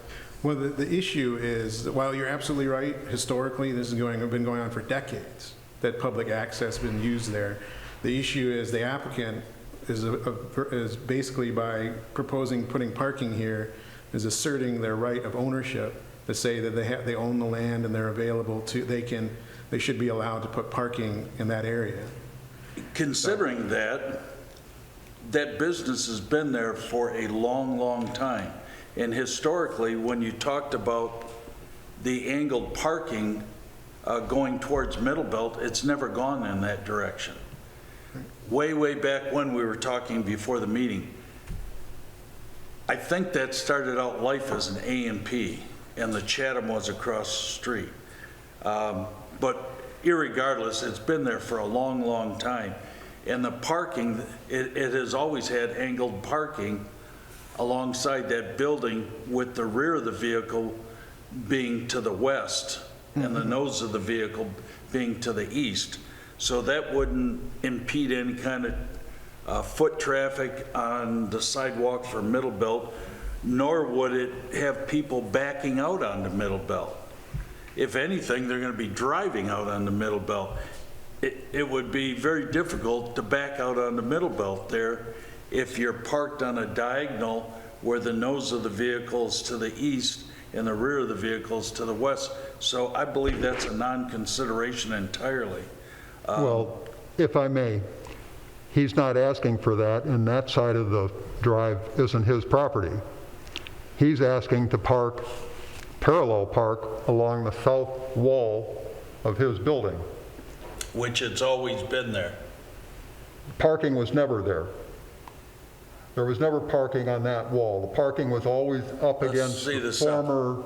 Well, the issue is, that while you're absolutely right, historically, this has been going on for decades, that public access has been used there. The issue is the applicant is basically, by proposing putting parking here, is asserting their right of ownership to say that they own the land and they're available to, they should be allowed to put parking in that area. Considering that business has been there for a long, long time. And historically, when you talked about the angled parking going towards Middle Belt, it's never gone in that direction. Way, way back when we were talking before the meeting, I think that started out life as an A&P, and the Chatham was across the street. But irregardless, it's been there for a long, long time. And the parking, it has always had angled parking alongside that building, with the rear of the vehicle being to the west and the nose of the vehicle being to the east. So that wouldn't impede any kind of foot traffic on the sidewalk for Middle Belt, nor would it have people backing out on the Middle Belt. If anything, they're going to be driving out on the Middle Belt. It would be very difficult to back out on the Middle Belt there if you're parked on a diagonal where the nose of the vehicle is to the east and the rear of the vehicle is to the west. So I believe that's a non-consideration entirely. Well, if I may, he's not asking for that, and that side of the drive isn't his property. He's asking to parallel park along the south wall of his building. Which it's always been there. Parking was never there. There was never parking on that wall. The parking was always up Let's against see the the south. former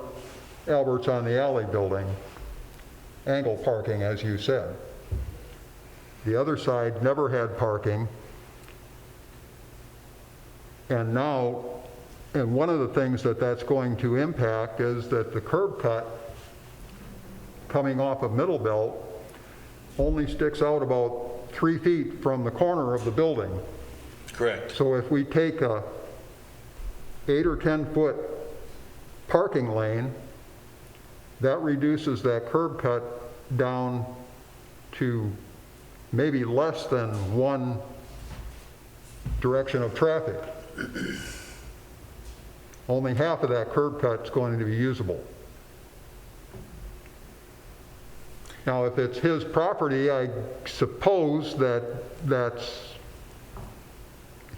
Alberts on the Alley building, angle parking, as you said. The other side never had parking. And now, and one of the things that that's going to impact is that the curb cut coming off of Middle Belt only sticks out about 3 feet from the corner of the building. Correct. So if we take a 8 or 10 foot parking lane, that reduces that curb cut down to maybe less than one direction of traffic. Only half of that curb cut is going to be usable. Now, if it's his property, I suppose that that's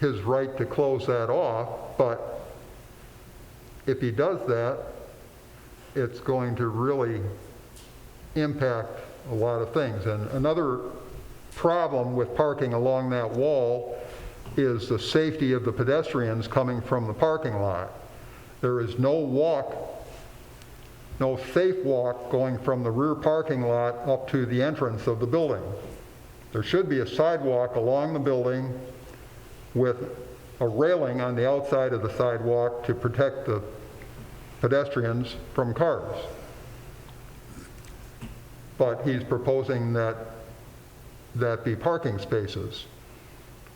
his right to close that off, but if he does that, it's going to really impact a lot of things. And another problem with parking along that wall is the safety of the pedestrians coming from the parking lot. There is no safe walk going from the rear parking lot up to the entrance of the building. There should be a sidewalk along the building with a railing on the outside of the sidewalk to protect the pedestrians from cars. But he's proposing that be parking spaces.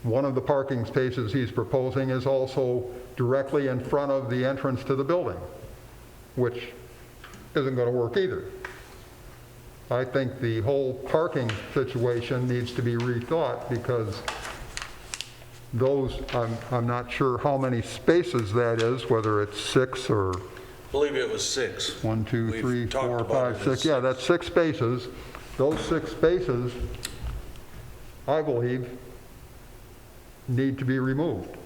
One of the parking spaces he's proposing is also directly in front of the entrance to the building, which isn't going to work either. I think the whole parking situation needs to be rethought because those, I'm not sure how many spaces that is, whether it's 6 or I believe it was 6. 1, 2, We've 3, talked 4, about 5, it 6. as Yeah, that's 6 spaces. Those 6 spaces, I believe, need to be removed.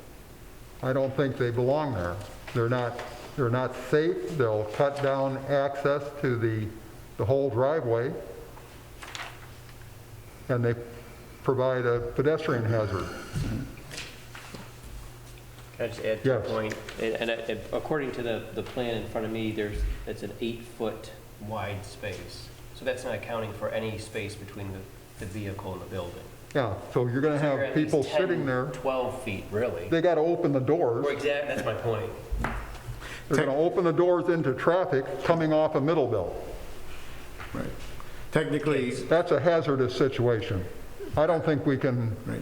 I don't think they belong there. They're not safe. They'll cut down access to the whole driveway, and they provide a pedestrian hazard. Can I just add to your Yes. point? And according to the plan in front of me, it's an 8-foot wide space. So that's not accounting for any space between the vehicle and the building. Yeah, so you're going to So you're have at least people 10, sitting there. 12 feet, really. They got to open the doors. Well, exactly, that's my point. They're going to open the doors into traffic coming off of Middle Belt. Right. Technically, That's a hazardous situation. I don't think we can right.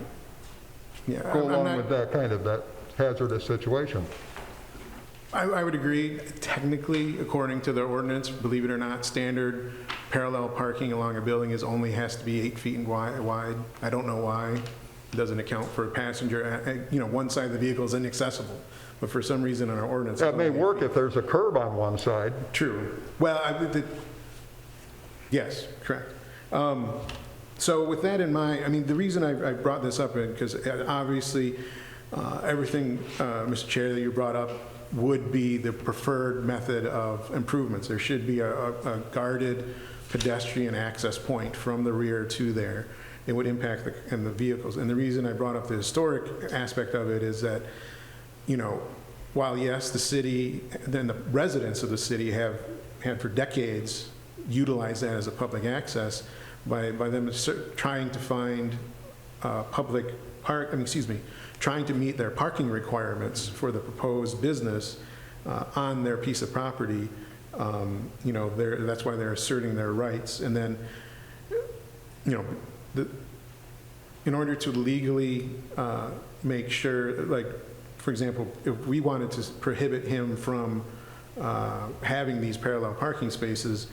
Yeah, go I'm along not- with that hazardous situation. I would agree, technically, according to the ordinance, believe it or not, standard parallel parking along a building only has to be 8 feet wide. I don't know why. It doesn't account for a passenger. One side of the vehicle is inaccessible, but for some reason in our ordinance. That may work if there's a curb on one side. True. Well, yes, correct. So with that in mind, the reason I brought this up is because obviously everything, Mr. Chair, that you brought up would be the preferred method of improvements. There should be a guarded pedestrian access point from the rear to there. It would impact the vehicles. And the reason I brought up the historic aspect of it is that, while yes, the city, then the residents of the city have had for decades utilized that as a public access by them trying to find trying to meet their parking requirements for the proposed business on their piece of property. That's why they're asserting their rights. And then, in order to legally make sure, like, for example, if we wanted to prohibit him from having these parallel parking spaces,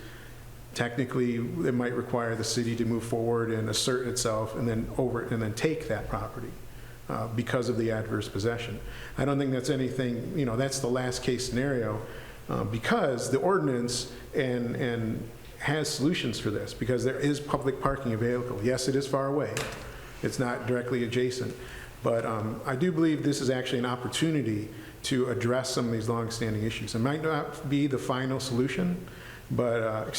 technically it might require the city to move forward and assert itself and then take that property because of the adverse possession. I don't think that's anything, that's the last case scenario because the ordinance and has solutions for this because there is public parking available. Yes, it is far away. It's not directly adjacent. But I do believe this is actually an opportunity to address some of these longstanding issues. It might not be the final solution, but,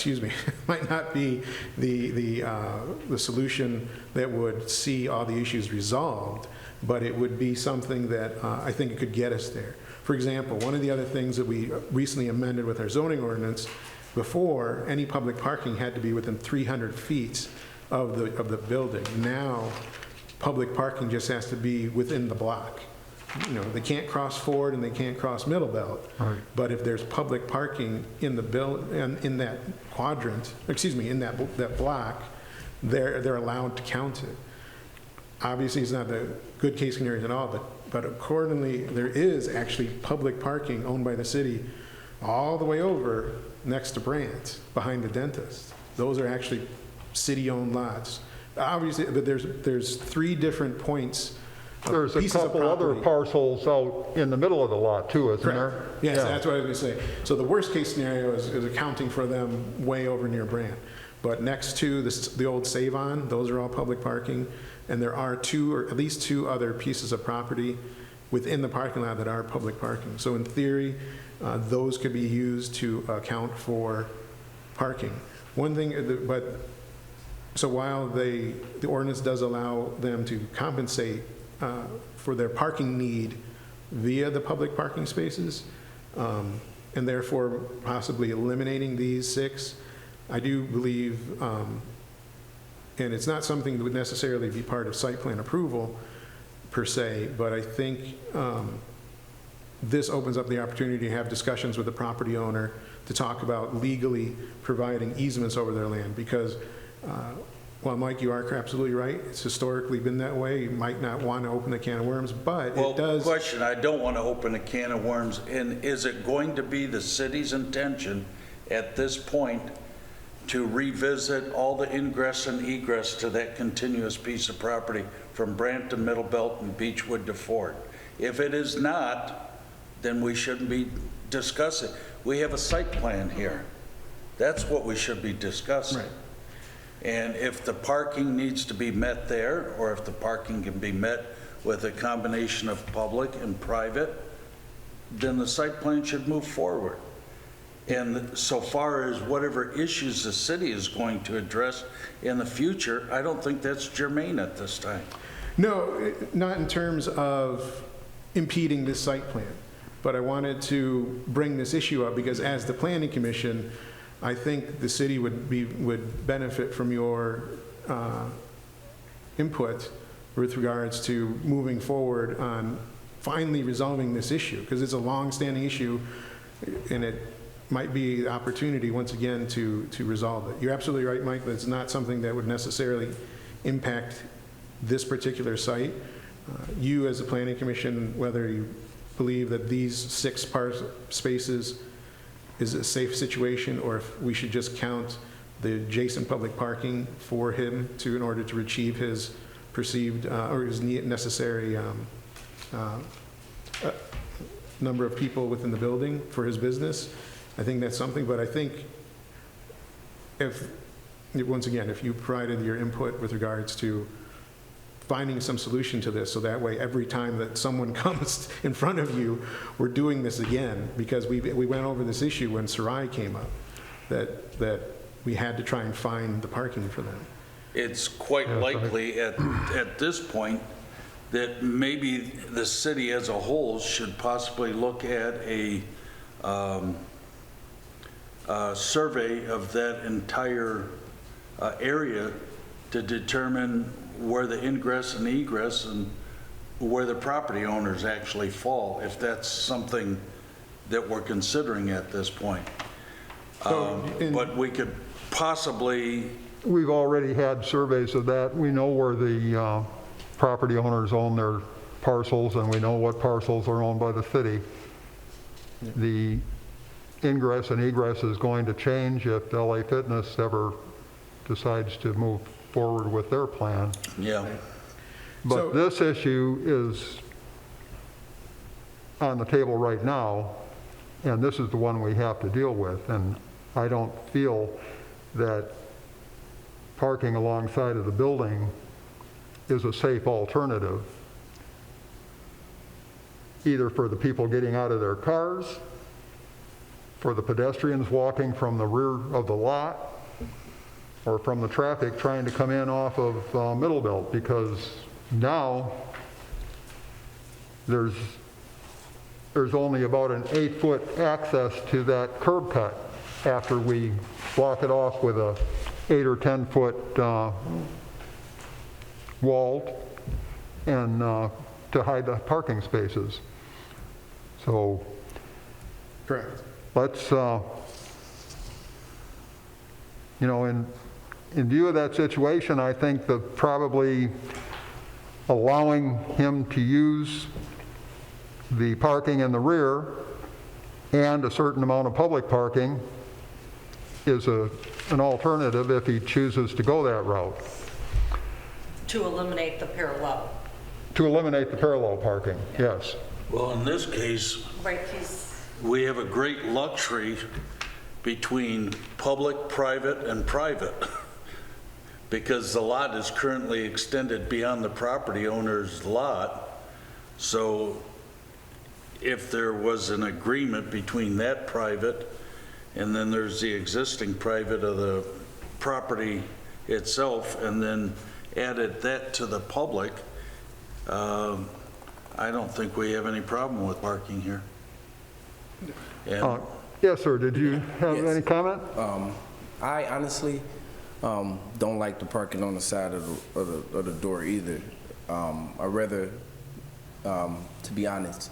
might not be the solution that would see all the issues resolved, but it would be something that I think it could get us there. For example, one of the other things that we recently amended with our zoning ordinance, before, any public parking had to be within 300 feet of the building. Now, public parking just has to be within the block. You know, they can't cross Ford and they can't cross Middle Belt. Right. But if there's public parking in in that quadrant, in that block, they're allowed to count it. Obviously, it's not the good case scenario at all, but accordingly, there is actually public parking owned by the city all the way over next to Brandt, behind the dentist. Those are actually city-owned lots. Obviously, but there's 3 different points. There's a pieces of couple other property. parcels out in the middle of the lot too, isn't there? Correct. Yes, Yeah. that's what I was going to say. So the worst-case scenario is accounting for them way over near Brandt. But next to the old Save-On, those are all public parking, and there are 2, or at least 2 other pieces of property within the parking lot that are public parking. So in theory, those could be used to account for parking. One thing, so while the ordinance does allow them to compensate for their parking need via the public parking spaces, and therefore possibly eliminating these 6, I do believe, and it's not something that would necessarily be part of site plan approval per se, but I think this opens up the opportunity to have discussions with the property owner to talk about legally providing easements over their land, because while Mike, you are absolutely right, it's historically been that way. You might not want to open a can of worms, but Well, it does. question, I don't want to open a can of worms, and is it going to be the city's intention at this point to revisit all the ingress and egress to that continuous piece of property from Brandt to Middle Belt and Beechwood to Ford? If it is not, then we shouldn't be discussing. We have a site plan here. That's what we should be discussing. Right. And if the parking needs to be met there, or if the parking can be met with a combination of public and private, then the site plan should move forward. And so far as whatever issues the city is going to address in the future, I don't think that's germane at this time. No, not in terms of impeding this site plan, but I wanted to bring this issue up because as the Planning Commission, I think the city would benefit from your input with regards to moving forward on finally resolving this issue, because it's a long-standing issue, and it might be the opportunity once again to resolve it. You're absolutely right, Mike, that it's not something that would necessarily impact this particular site. You as a Planning Commission, whether you believe that these 6 spaces is a safe situation, or if we should just count the adjacent public parking for him in order to achieve his perceived or his necessary number of people within the building for his business. I think that's something, but I think once again, if you provided your input with regards to finding some solution to this, so that way every time that someone comes in front of you, we're doing this again, because we went over this issue when Sarai came up, that we had to try and find the parking for them. It's quite likely at this point that maybe the city as a whole should possibly look at a survey of that entire area to determine where the ingress and egress and where the property owners actually fall, if that's something that we're considering at this point. But we could possibly... We've already had surveys of that. We know where the property owners own their parcels, and we know what parcels are owned by the city. The ingress and egress is going to change if LA Fitness ever decides to move forward with their plan. Yeah. But this issue is on the table right now, and this is the one we have to deal with. And I don't feel that parking alongside of the building is a safe alternative, either for the people getting out of their cars, for the pedestrians walking from the rear of the lot, or from the traffic trying to come in off of Middle Belt, because now there's only about an 8-foot access to that curb cut after we block it off with a 8 or 10-foot wall and to hide the parking spaces. So Correct. let's, in view of that situation, I think that probably allowing him to use the parking in the rear and a certain amount of public parking is an alternative if he chooses to go that route. To eliminate the parallel. To eliminate the parallel parking, yes. Well, in this case, Right, we have a great luxury between public, private, and private, because the lot is currently extended beyond the property owner's lot. So if there was an agreement between that private, and then there's the existing private of the property itself, and then added that to the public, I don't think we have any problem with parking here. And Yes, sir, did you have Yes. any comment? I honestly don't like the parking on the side of the door either. I'd rather, to be honest,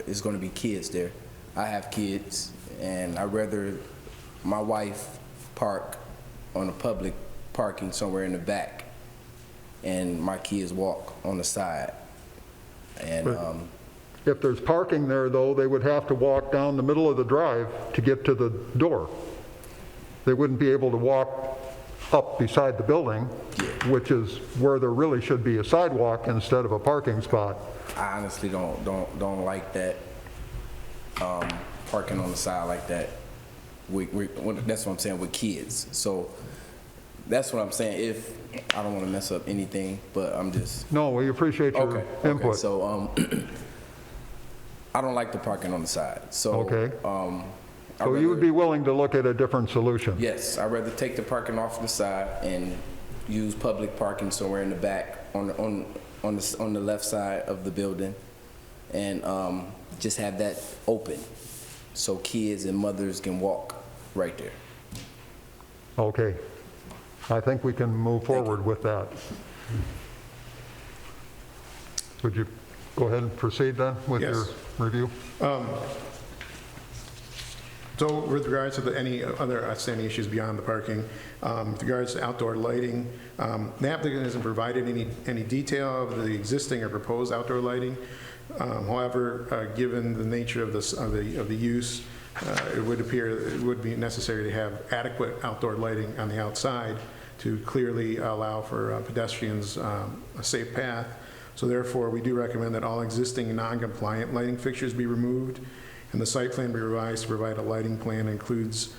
it's going to be kids there. I have kids, and I'd rather my wife park on a public parking somewhere in the back, and my kids walk on the side. And If there's parking there, though, they would have to walk down the middle of the drive to get to the door. They wouldn't be able to walk up beside the building, which is where there really should be a sidewalk instead of a parking spot. I honestly don't like that, parking on the side like that. That's what I'm saying with kids. So that's what I'm saying. If I don't want to mess up anything, but I'm just No, we appreciate your okay. input. So I don't like the parking on the side. So Okay. I'd So you would rather- be willing to look at a different solution? Yes, I'd rather take the parking off the side and use public parking somewhere in the back on the left side of the building, and just have that open so kids and mothers can walk right there. Okay. I think we can move forward with that. Would you go ahead and proceed then with your Yes. review? So with regards to any other outstanding issues beyond the parking, with regards to outdoor lighting, the applicant hasn't provided any detail of the existing or proposed outdoor lighting. However, given the nature of the use, it would appear that it would be necessary to have adequate outdoor lighting on the outside to clearly allow for pedestrians a safe path. So therefore, we do recommend that all existing non-compliant lighting fixtures be removed, and the site plan be revised to provide a lighting plan that includes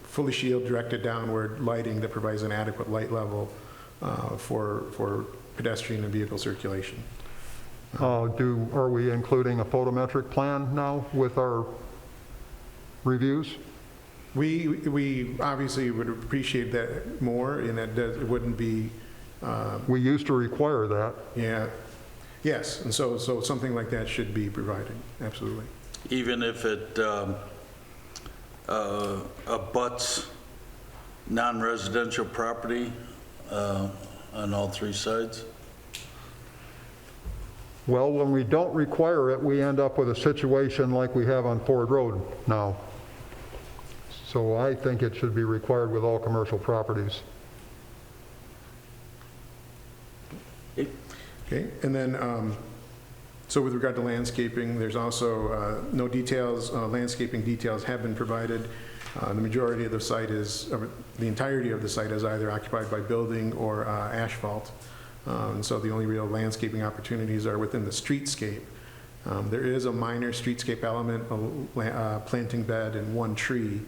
fully shield directed downward lighting that provides an adequate light level for pedestrian and vehicle circulation. Are we including a photometric plan now with our reviews? We obviously would appreciate that more, and that it wouldn't be, We used to require that. yeah, yes, and so something like that should be provided, absolutely. even if it abuts non-residential property on all three sides? Well, when we don't require it, we end up with a situation like we have on Ford Road now. So I think it should be required with all commercial properties. Okay, and then, so with regard to landscaping, there's also no details, landscaping details have been provided. The majority of the site is, the entirety of the site is either occupied by building or asphalt. And so the only real landscaping opportunities are within the streetscape. There is a minor streetscape element, a planting bed and one tree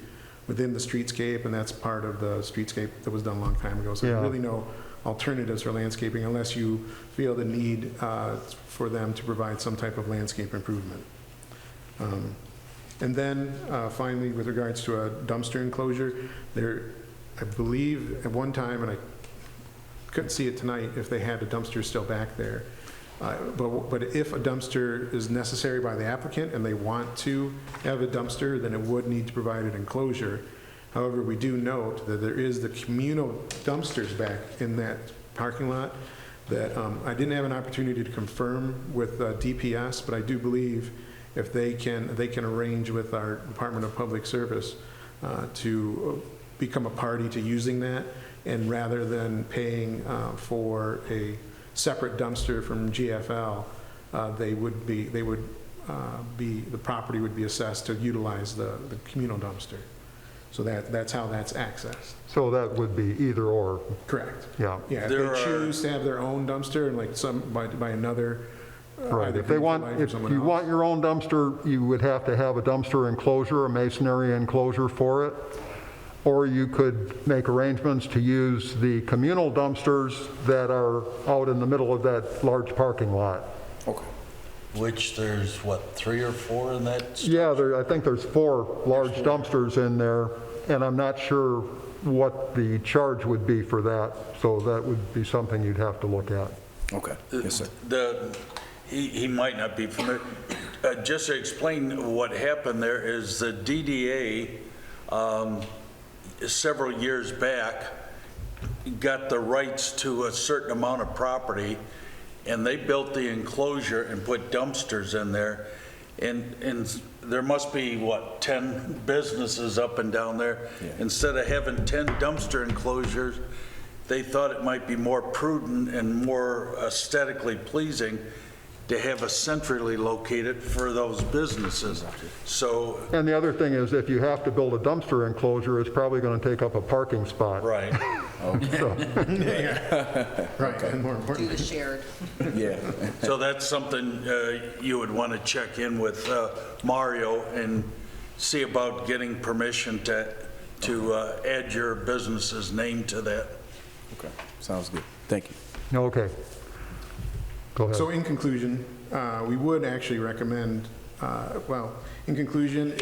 within the streetscape, and that's part of the streetscape that was done a long time ago. So Yeah. there's really no alternatives for landscaping unless you feel the need for them to provide some type of landscape improvement. And then finally, with regards to a dumpster enclosure, there, I believe at one time, and I couldn't see it tonight, if they had a dumpster still back there. But if a dumpster is necessary by the applicant and they want to have a dumpster, then it would need to provide an enclosure. However, we do note that there is the communal dumpsters back in that parking lot that I didn't have an opportunity to confirm with DPS, but I do believe if they can arrange with our Department of Public Service to become a party to using that, and rather than paying for a separate dumpster from GFL, the property would be assessed to utilize the communal dumpster. So that's how that's accessed. So that would be either or. Correct. Yeah. Yeah, if There they are- choose to have their own dumpster and like by another. Right, either if they want, Greenfield Light or if someone you else. want your own dumpster, you would have to have a dumpster enclosure, a masonry enclosure for it. Or you could make arrangements to use the communal dumpsters that are out in the middle of that large parking lot. Okay. Which there's, what, 3 or 4 in that? Yeah, I think there's 4 large dumpsters in there, and I'm not sure what the charge would be for that, so that would be something you'd have to look at. Okay. Yes, sir. He might not be familiar. Just to explain what happened there is the DDA, several years back, got the rights to a certain amount of property, and they built the enclosure and put dumpsters in there. And there must be, what, 10 businesses up and down there? Yeah. Instead of having 10 dumpster enclosures, they thought it might be more prudent and more aesthetically pleasing to have a centrally located for those businesses. So, And the other thing is, if you have to build a dumpster enclosure, it's probably going to take up a parking spot. right. Right, and more Do importantly. the shared. Yeah. So that's something you would want to check in with Mario and see about getting permission to add your business's name to that. Okay. Sounds good. Thank you. Okay. Go ahead. So in conclusion, we would actually recommend, in conclusion,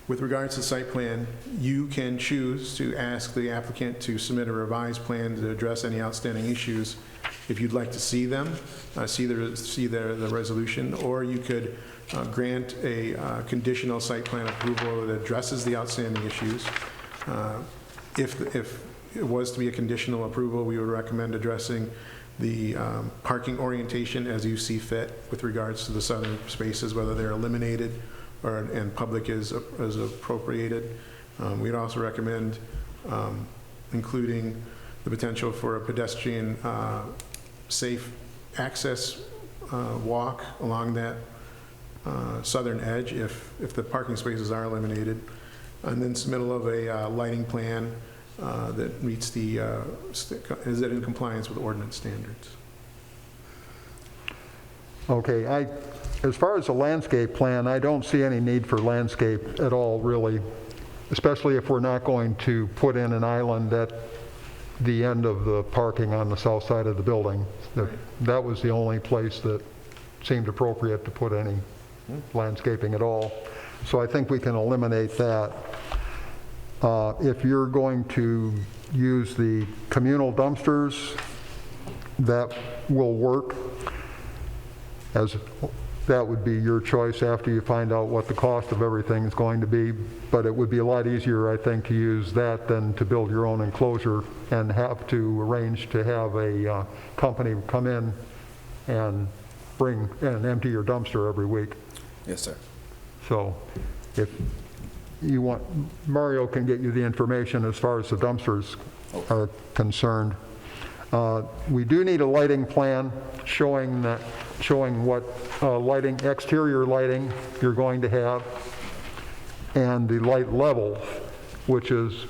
with regards to site plan, you can choose to ask the applicant to submit a revised plan to address any outstanding issues if you'd like to see them, see the resolution, or you could grant a conditional site plan approval that addresses the outstanding issues. If it was to be a conditional approval, we would recommend addressing the parking orientation as you see fit with regards to the southern spaces, whether they're eliminated and public is appropriated. We'd also recommend including the potential for a pedestrian safe access walk along that southern edge if the parking spaces are eliminated, and then submittal of a lighting plan that meets is it in compliance with ordinance standards? Okay, as far as the landscape plan, I don't see any need for landscape at all, really, especially if we're not going to put in an island at the end of the parking on the south side of the building. That was the only place that seemed appropriate to put any landscaping at all. So I think we can eliminate that. If you're going to use the communal dumpsters, that will work. That would be your choice after you find out what the cost of everything is going to be. But it would be a lot easier, I think, to use that than to build your own enclosure and have to arrange to have a company come in and bring and empty your dumpster every week. Yes, sir. So if you want, Mario can get you the information as far as the dumpsters are concerned. We do need a lighting plan showing what lighting, exterior lighting you're going to have, and the light level, which is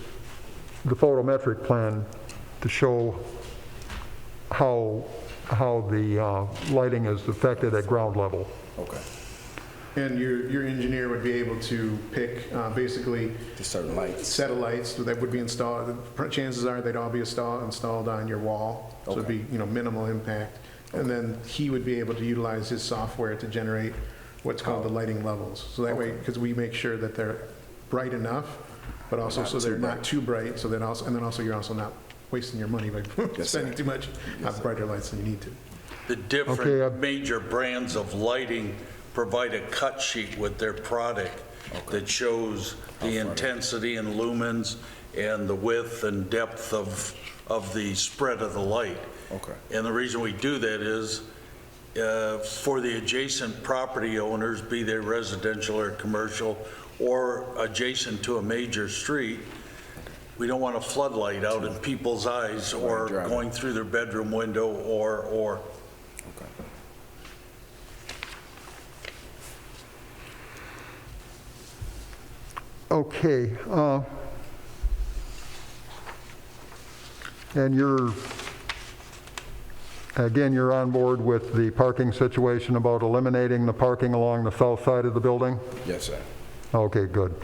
the photometric plan to show how the lighting is affected at ground level. Okay. And your engineer would be able to pick basically To certain lights. set of lights that would be installed. Chances are they'd all be installed on your wall, so it'd be minimal impact. And then he would be able to utilize his software to generate what's called the lighting levels. So that way, because we make sure that they're bright enough, but also so they're not too bright. So then also, and then also you're also not wasting your money by spending too much on brighter lights than you need to. the Okay, different major brands of lighting provide a cut sheet with their product that shows the intensity and lumens and the width and depth of the spread of the light. Okay. And the reason we do that is for the adjacent property owners, be they residential or commercial, or adjacent to a major street, we don't want a floodlight out in people's eyes or Right. going through their bedroom window or. Okay. And you're on board with the parking situation about eliminating the parking along the south side of the building? Yes, sir. Okay, good.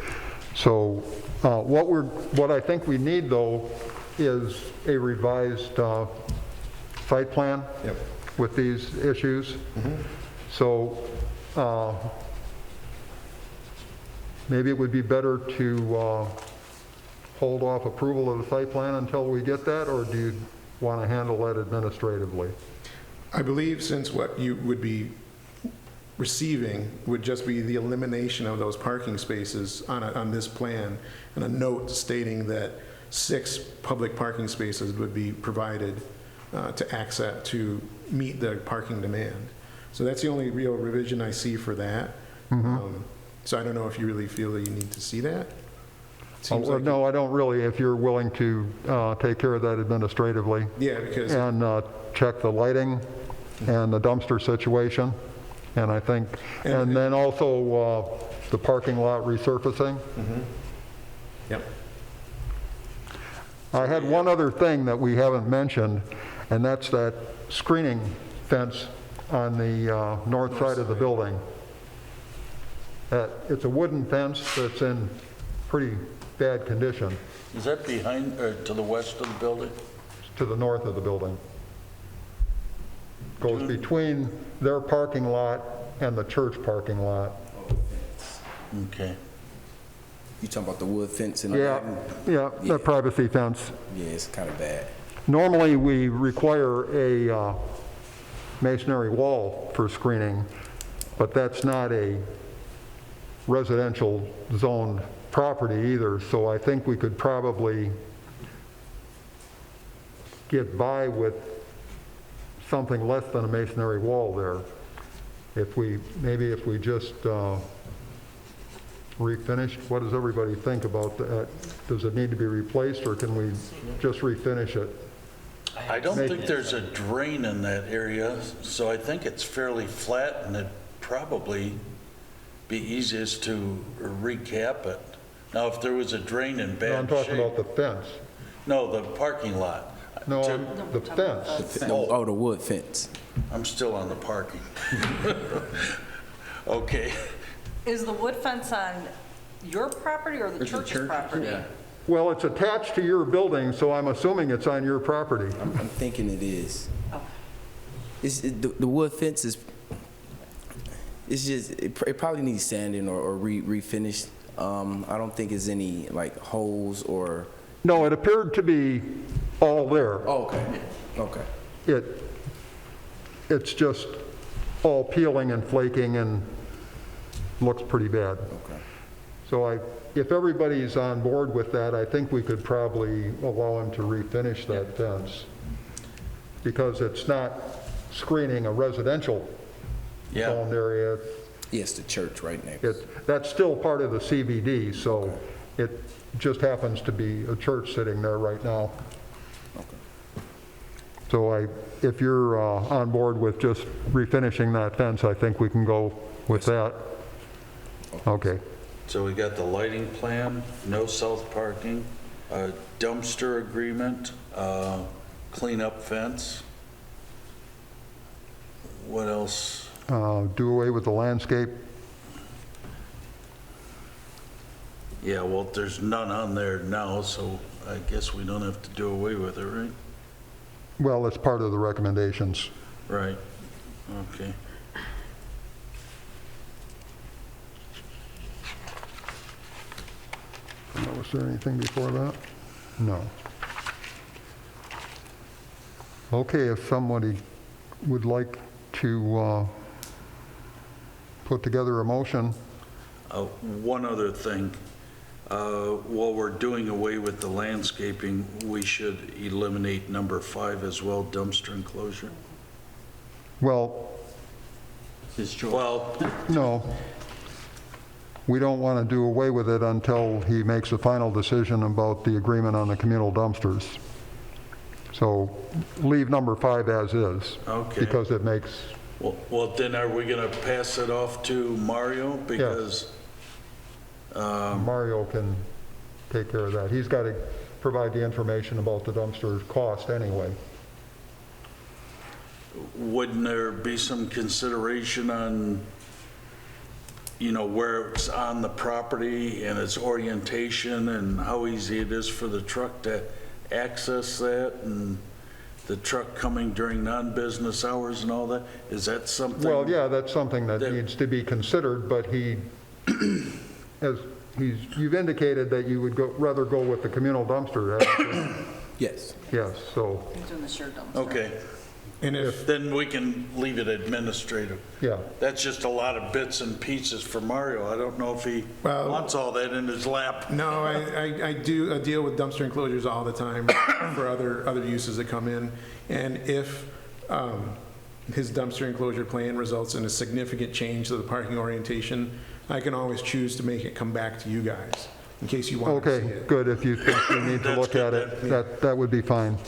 So what I think we need, though, is a revised site plan Yep. with these issues. So maybe it would be better to hold off approval of the site plan until we get that, or do you want to handle that administratively? I believe since what you would be receiving would just be the elimination of those parking spaces on this plan, and a note stating that 6 public parking spaces would be provided to access, to meet the parking demand. So that's the only real revision I see for that. So I don't know if you really feel that you need to see that. Seems like- No, I don't really, if you're willing to take care of that administratively. Yeah, because, And check the lighting and the dumpster situation, and I think, and then also the parking lot resurfacing. yep. I had one other thing that we haven't mentioned, and that's that screening fence on the north side of the building. It's a wooden fence that's in pretty bad condition Is that behind or to the west of the building? to the north of the building. Goes between their parking lot and the church parking lot. Okay. You talking about the wood fence and all Yeah, that? yeah, the privacy fence. Yeah, it's kind of bad. Normally, we require a masonry wall for screening, but that's not a residential zoned property either, so I think we could probably get by with something less than a masonry wall there. Maybe if we just refinished, what does everybody think about that? Does it need to be replaced, or can we just refinish it? I don't think there's a drain in that area, so I think it's fairly flat, and it'd probably be easiest to recap it. Now, if there was a drain in No, bad I'm talking about shape. the fence. No, the parking lot. No, To- the fence. Oh, the wood fence. I'm still on the parking. Okay. Is the wood fence on your property or the church's property? Well, it's attached to your building, so I'm assuming it's on your property. I'm thinking it is. Oh. The wood fence is, it's just, it probably needs sanding or refinished. I don't think it's any like holes or. No, it appeared to be all there. Oh, okay, okay. It's just all peeling and flaking and looks pretty bad. Okay. So if everybody's on board with that, I think we could probably allow him to refinish that fence, because it's not screening a residential Yeah. zoned area. Yes, the church right next. That's still part of the CBD, so it just happens to be a church sitting there right now. So if you're on board with just refinishing that fence, I think we can go with that. Okay. So we got the lighting plan, no south parking, a dumpster agreement, cleanup fence. What else? Do away with the landscape. Yeah, well, there's none on there now, so I guess we don't have to do away with it, right? Well, it's part of the recommendations. Right, okay. Was there anything before that? No. Okay, if somebody would like to put together a motion. One other thing, while we're doing away with the landscaping, we should eliminate number 5 as well, dumpster enclosure. Well, Well, no, we don't want to do away with it until he makes a final decision about the agreement on the communal dumpsters. So leave number 5 as is. Okay. Because it makes, well, then are we going to pass it off to Mario? Because Mario can take care of that. He's got to provide the information about the dumpster cost anyway. wouldn't there be some consideration on, where it's on the property and its orientation and how easy it is for the truck to access that, and the truck coming during non-business hours and all that? Is that something? Well, yeah, that's something that needs to be considered, but you've indicated that you would rather go with the communal dumpster. Yes. Yes, so, He's doing the shared dumpster. Okay, And if, then we can leave it administrative. yeah. That's just a lot of bits and pieces for Mario. I don't know if he Well- wants all that in his lap. no, I deal with dumpster enclosures all the time for other uses that come in. And if his dumpster enclosure plan results in a significant change to the parking orientation, I can always choose to make it come back to you guys, in case you want to see Okay, it. good. If you think you need to That's look good at it, that would be fine.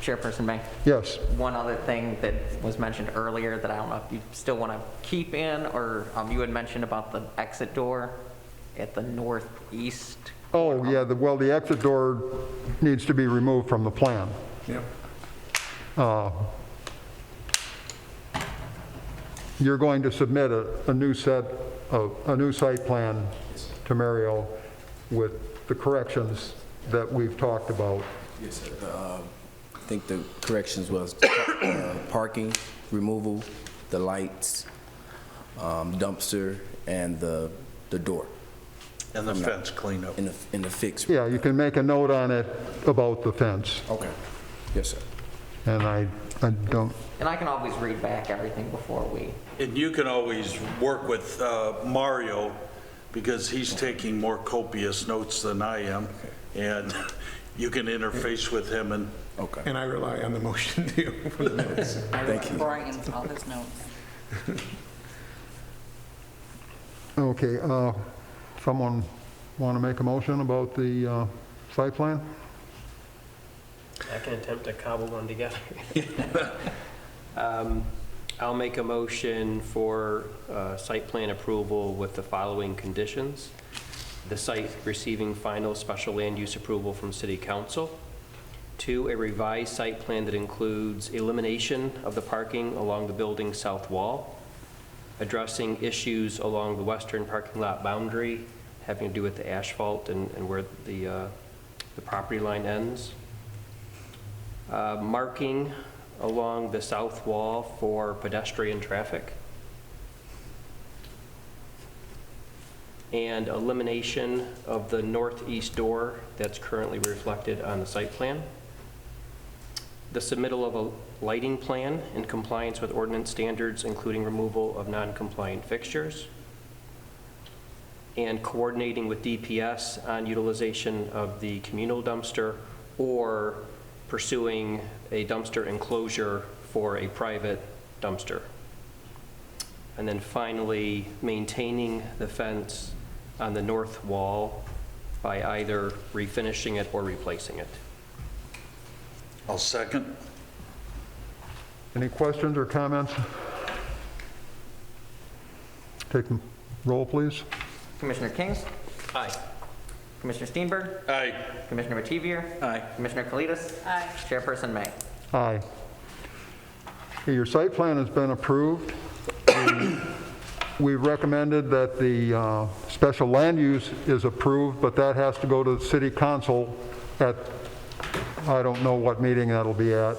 Chairperson May, Yes. one other thing that was mentioned earlier that I don't know if you still want to keep in, or you had mentioned about the exit door at the northeast. Oh, yeah, well, the exit door needs to be removed from the plan. Yep. You're going to submit a new site plan to Mario with the corrections that we've talked about. Yes, sir. I think the corrections was parking, removal, the lights, dumpster, and the door, And the fence cleanup. in the fix. Yeah, you can make a note on it about the fence, Okay. Yes, sir. and I don't, And I can always read back everything before we, And you can always work with Mario, because he's taking more copious notes than I am, and you can interface with him and Okay. And I rely on the motion too for the notes. Thank you. Brian's, all his notes. okay, someone want to make a motion about the site plan? I can attempt to cobble one together. I'll make a motion for site plan approval with the following conditions. The site receiving final special land use approval from City Council. 2, a revised site plan that includes elimination of the parking along the building's south wall, addressing issues along the western parking lot boundary having to do with the asphalt and where the property line ends. Marking along the south wall for pedestrian traffic. And elimination of the northeast door that's currently reflected on the site plan. The submittal of a lighting plan in compliance with ordinance standards, including removal of non-compliant fixtures. And coordinating with DPS on utilization of the communal dumpster or pursuing a dumpster enclosure for a private dumpster. And then finally, maintaining the fence on the north wall by either refinishing it or replacing it. I'll second. Any questions or comments? Take the roll, please. Commissioner King, Aye. Commissioner Steenberg, Aye. Commissioner Mativier. Aye. Commissioner Kalidas. Aye. Chairperson May. Aye. Okay, your site plan has been approved. We recommended that the special land use is approved, but that has to go to the city council at, I don't know what meeting that'll be at,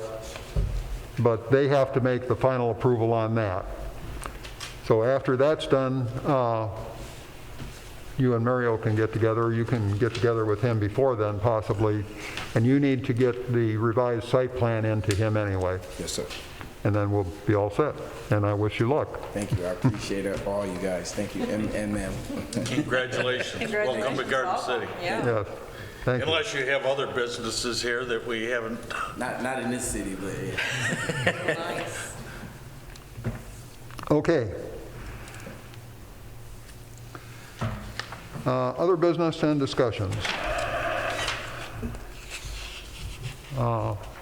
but they have to make the final approval on that. So after that's done, you and Mario can get together, or you can get together with him before then possibly, and you need to get the revised site plan into him anyway. Yes, sir. and then we'll be all set. And I wish you luck. Thank you, I appreciate it, all you guys, thank you, and ma'am. Congratulations. Welcome to Garden City. Yeah. Yes, thank you. Unless you have other businesses here that we haven't. Not in this city, but yeah. Nice. Okay. Other business and discussions.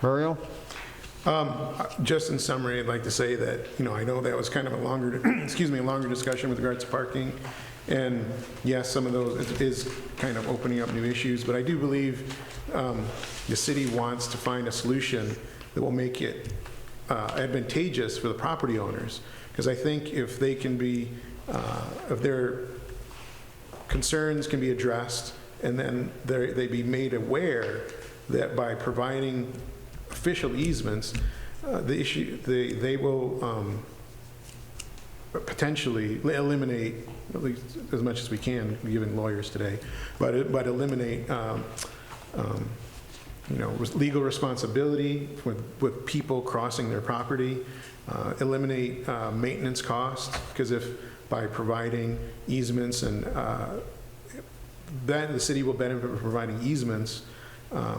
Mario? Just in summary, I'd like to say that, I know that was kind of a longer, a longer discussion with regards to parking. And yes, some of those, it is kind of opening up new issues, but I do believe the city wants to find a solution that will make it advantageous for the property owners. Because I think if they can be, if their concerns can be addressed, and then they be made aware that by providing official easements, they will potentially eliminate, at least as much as we can, given lawyers today, but eliminate legal responsibility with people crossing their property, eliminate maintenance costs, because if by providing easements and that the city will benefit from providing easements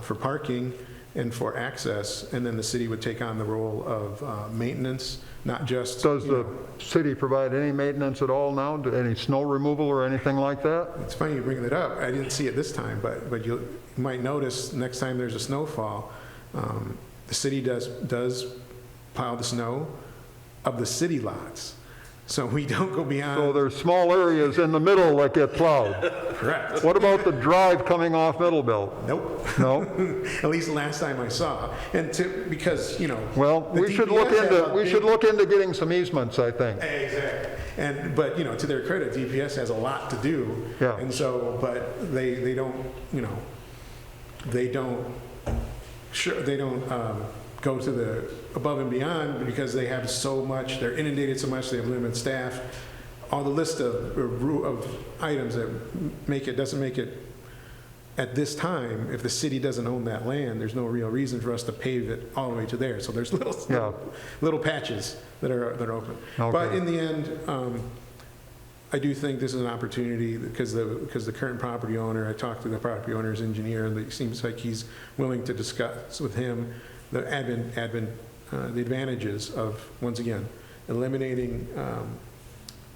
for parking and for access, and then the city would take on the role of maintenance, not just. Does the city provide any maintenance at all now? Any snow removal or anything like that? It's funny you bring that up. I didn't see it this time, but you might notice next time there's a snowfall, the city does pile the snow of the city lots. So we don't go beyond. So there's small areas in the middle that get plowed. Correct. What about the drive coming off Middlebelt? Nope. No? At least the last time I saw. And because, Well, the we should DPS look into getting some easements, I think. Exactly. But, to their credit, DPS has a lot to do. Yeah. And so, but they don't, go to the above and beyond because they have so much, they're inundated so much, they have limited staff. All the list of items that doesn't make it at this time, if the city doesn't own that land, there's no real reason for us to pave it all the way to there. So there's little patches that are open. Okay. But in the end, I do think this is an opportunity because the current property owner, I talked to the property owner's engineer, and it seems like he's willing to discuss with him the the advantages of, once again, eliminating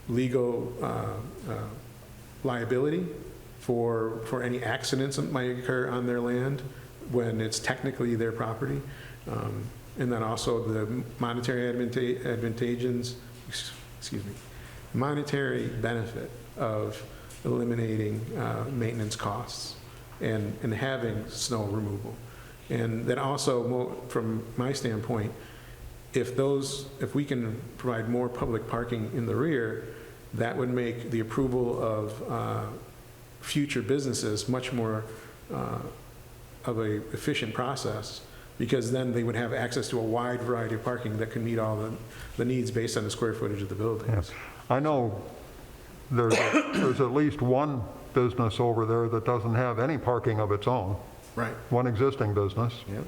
legal liability for any accidents that might occur on their land when it's technically their property, and then also the monetary monetary benefit of eliminating maintenance costs and having snow removal. And then also, from my standpoint, if we can provide more public parking in the rear, that would make the approval of future businesses much more of a efficient process, because then they would have access to a wide variety of parking that can meet all the needs based on the square footage of the buildings. Yes. I know there's at least one business over there that doesn't have any parking of its own. Right. One existing business. Yep.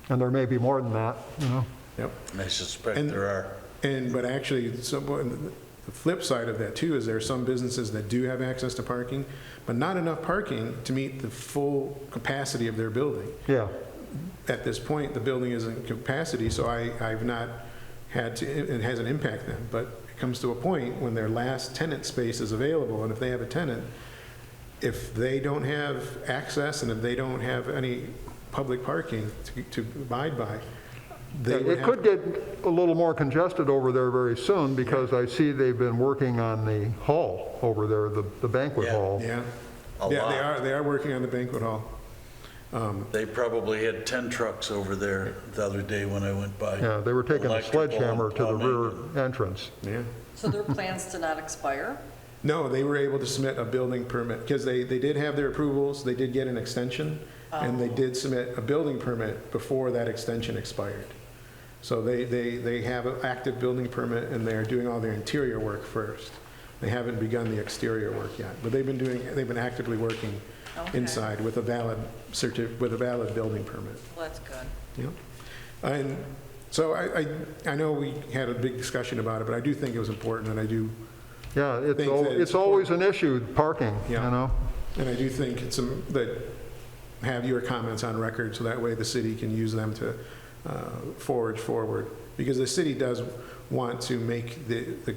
And there may be more than that, Yep. And I suspect there are. But actually, the flip side of that too is there are some businesses that do have access to parking, but not enough parking to meet the full capacity of their building. Yeah. At this point, the building isn't capacity, so I've not had to, it hasn't impacted them. But it comes to a point when their last tenant space is available, and if they have a tenant, if they don't have access and if they don't have any public parking to abide by, It could get a little more congested over there very soon, because I see they've been working on the hall over there, the banquet hall. Yeah. A lot. They are working on the banquet hall. They probably had 10 trucks over there the other day when I went by. Yeah, they were taking a Electrical, sledgehammer to the plumbing, rear entrance. Yeah. So their plans to not expire? No, they were able to submit a building permit, because they did have their approvals, they did get an extension, and they did submit a building permit before that extension expired. So they have an active building permit, and they're doing all their interior work first. They haven't begun the exterior work yet, but they've been actively working Okay. inside with a valid building permit. Well, that's good. Yeah. And So I know we had a big discussion about it, but I do think it was important, and I do, Yeah, Think that it's it's always an issue, parking, you Yeah. know? and I do think it's, that have your comments on record, so that way the city can use them to forge forward. Because the city does want to make the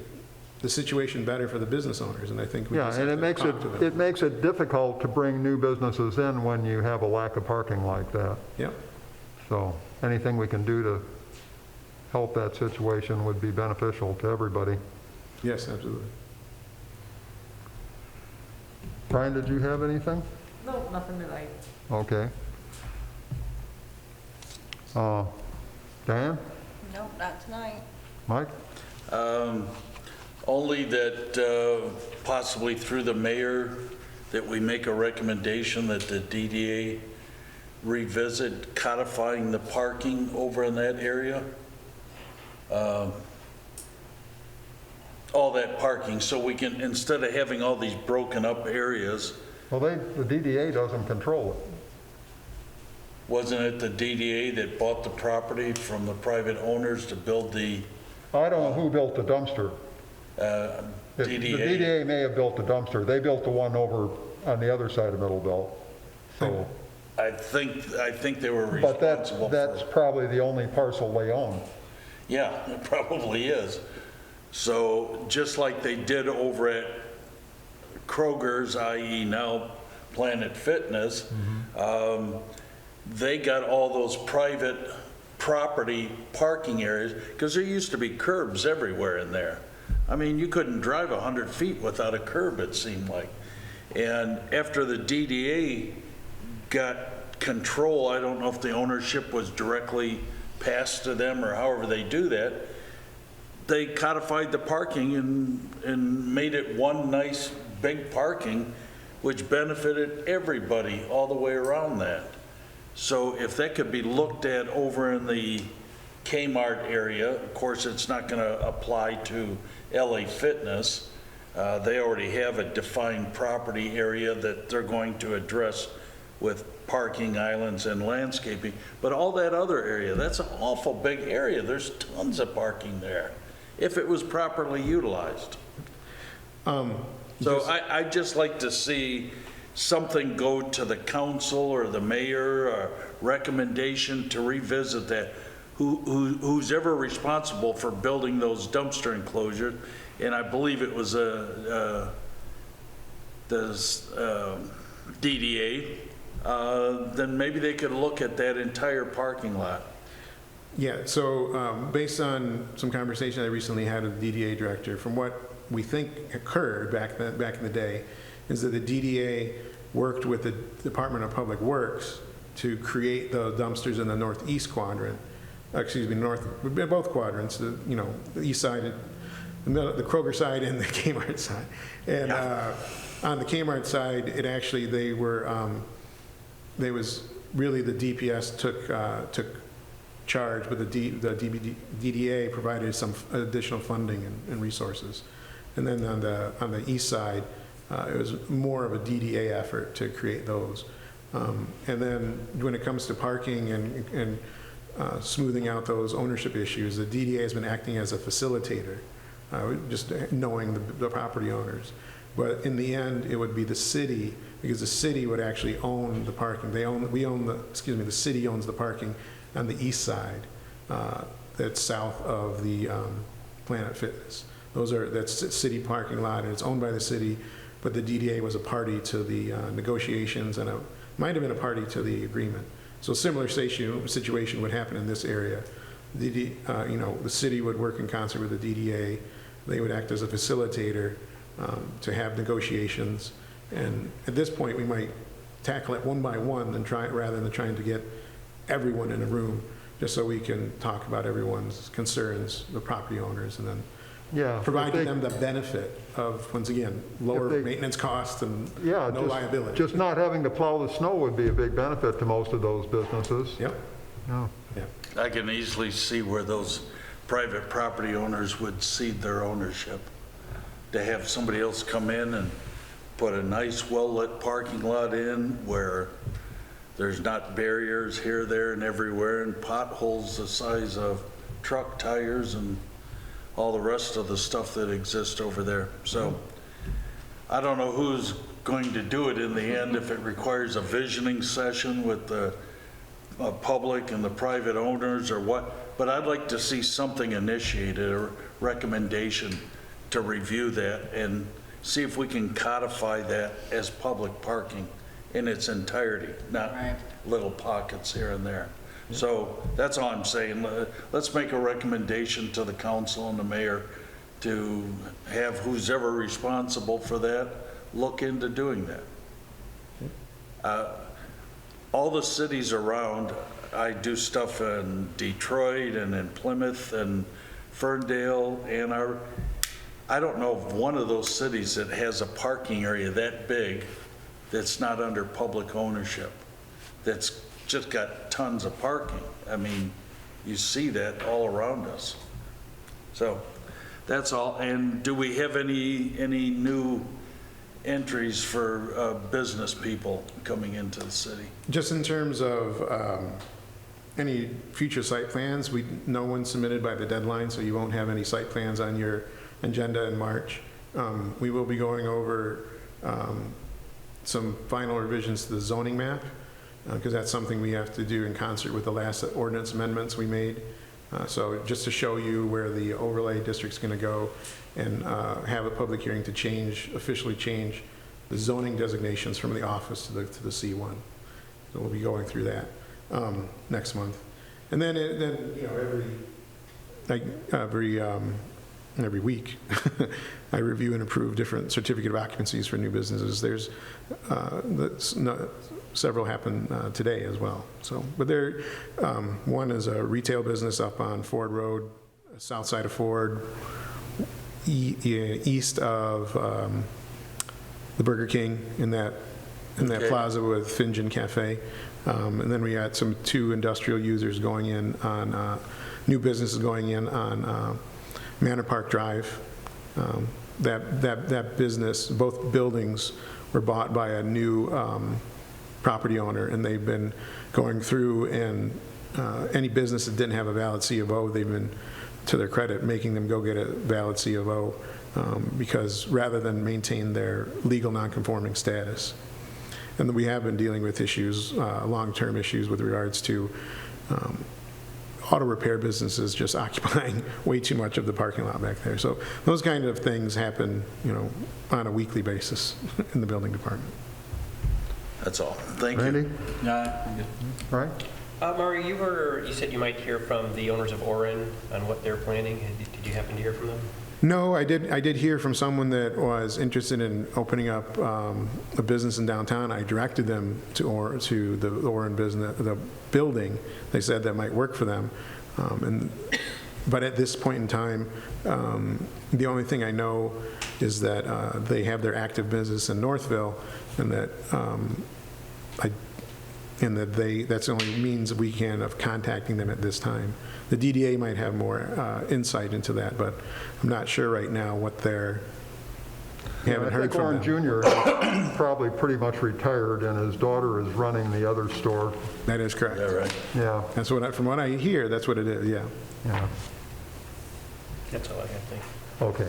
situation better for the business owners, and I think we Yeah, just and have it to makes talk to them. it makes it difficult to bring new businesses in when you have a lack of parking like that. Yep. So anything we can do to help that situation would be beneficial to everybody. Yes, absolutely. Brian, did you have anything? No, nothing tonight. Okay. Dan? No, not tonight. Mike? Only that possibly through the mayor, that we make a recommendation that the DDA revisit codifying the parking over in that area. All that parking, so we can, instead of having all these broken up areas, Well, the DDA doesn't control it. wasn't it the DDA that bought the property from the private owners to build the I don't know who built the dumpster. The DDA? DDA may have built the dumpster. They built the one over on the other side of Middle Belt. So, I think they were but responsible that's for, probably the only parcel they own. yeah, it probably is. So just like they did over at Kroger's, i.e. now Planet Fitness, they got all those private property parking areas, because there used to be curbs everywhere in there. I mean, you couldn't drive 100 feet without a curb, it seemed like. And after the DDA got control, I don't know if the ownership was directly passed to them or however they do that, they codified the parking and made it one nice big parking, which benefited everybody all the way around that. So if that could be looked at over in the Kmart area, of course, it's not going to apply to LA Fitness. They already have a defined property area that they're going to address with parking islands and landscaping. But all that other area, that's an awful big area. There's tons of parking there, if it was properly utilized. So I'd just like to see something go to the council or the mayor, a recommendation to revisit that. Who's ever responsible for building those dumpster enclosures, and I believe it was the DDA, then maybe they could look at that entire parking lot. Yeah, so based on some conversation I recently had with the DDA director, from what we think occurred back in the day, is that the DDA worked with the Department of Public Works to create the dumpsters in the northeast quadrant, both quadrants, the east side, the Kroger side and the Kmart side. And on the Kmart side, it actually, they was really the DPS took charge, but the DDA provided some additional funding and resources. And then on the east side, it was more of a DDA effort to create those. And then when it comes to parking and smoothing out those ownership issues, the DDA has been acting as a facilitator, just knowing the property owners. But in the end, it would be the city, because the city would actually own the parking. The city owns the parking on the east side, that's south of the Planet Fitness. That's city parking lot, and it's owned by the city, but the DDA was a party to the negotiations and might have been a party to the agreement. So a similar situation would happen in this area. The city would work in concert with the DDA. They would act as a facilitator to have negotiations. And at this point, we might tackle it one by one rather than trying to get everyone in a room, just so we can talk about everyone's concerns, the property owners, and then providing them the benefit of, once again, lower maintenance costs and no liability. Just not having to plow the snow would be a big benefit to most of those businesses. Yep. Yeah. Yeah. I can easily see where those private property owners would cede their ownership. To have somebody else come in and put a nice, well-lit parking lot in where there's not barriers here, there, and everywhere, and potholes the size of truck tires and all the rest of the stuff that exists over there. So I don't know who's going to do it in the end, if it requires a visioning session with the public and the private owners or what, but I'd like to see something initiated, a recommendation to review that and see if we can codify that as public parking in its entirety, not little pockets here and there. So that's all I'm saying. Let's make a recommendation to the council and the mayor to have who's ever responsible for that look into doing that. All the cities around, I do stuff in Detroit and in Plymouth and Ferndale, Ann Arbor. I don't know of one of those cities that has a parking area that big that's not under public ownership, that's just got tons of parking. I mean, you see that all around us. So that's all. And do we have any new entries for business people coming into the city? Just in terms of any future site plans, no one submitted by the deadline, so you won't have any site plans on your agenda in March. We will be going over some final revisions to the zoning map, because that's something we have to do in concert with the last ordinance amendments we made. So just to show you where the overlay district's going to go, and have a public hearing to officially change the zoning designations from the office to the C1. So we'll be going through that next month. And then every week, I review and approve different certificate of occupancies for new businesses. There's several happen today as well. So, but one is a retail business up on Ford Road, south side of Ford, east of the Burger King in that plaza with Finjan Cafe. And then we got two industrial users going in on, new businesses going in on Manor Park Drive. That business, both buildings were bought by a new property owner, and they've been going through, and any business that didn't have a valid C of O, they've been, to their credit, making them go get a valid C of O, because rather than maintain their legal nonconforming status. And we have been dealing with issues, long-term issues with regards to auto repair businesses just occupying way too much of the parking lot back there. So those kind of things happen, on a weekly basis in the building department. That's all. Thank you. Randy? All right. Murray, you said you might hear from the owners of Orin on what they're planning. Did you happen to hear from them? No, I did hear from someone that was interested in opening up a business in downtown. I directed them to the Orin business, the building. They said that might work for them. But at this point in time, the only thing I know is that they have their active business in Northville, and that that's the only means we can of contacting them at this time. The DDA might have more insight into that, but I'm not sure right now what they're. Haven't heard from them. I think Orin Jr. is probably pretty much retired, and his daughter is running the other store. That is correct. Yeah, right. Yeah. That's from what I hear, that's what it is. Yeah. Yeah. That's all I have, thank you. Okay.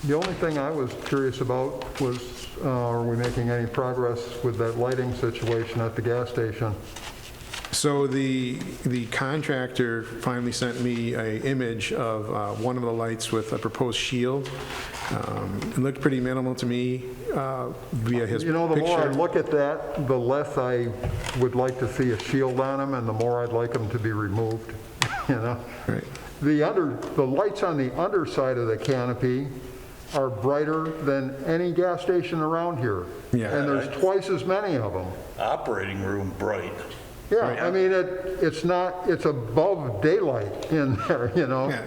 The only thing I was curious about was, are we making any progress with that lighting situation at the gas station? So the contractor finally sent me an image of one of the lights with a proposed shield. It looked pretty minimal to me via his picture. The more I look at that, the less I would like to see a shield on them, and the more I'd like them to be removed. Right. The lights on the underside of the canopy are brighter than any gas station around here. Yeah. And there's twice as many of them. Operating room bright. Yeah, I mean, it's above daylight in there, Yeah.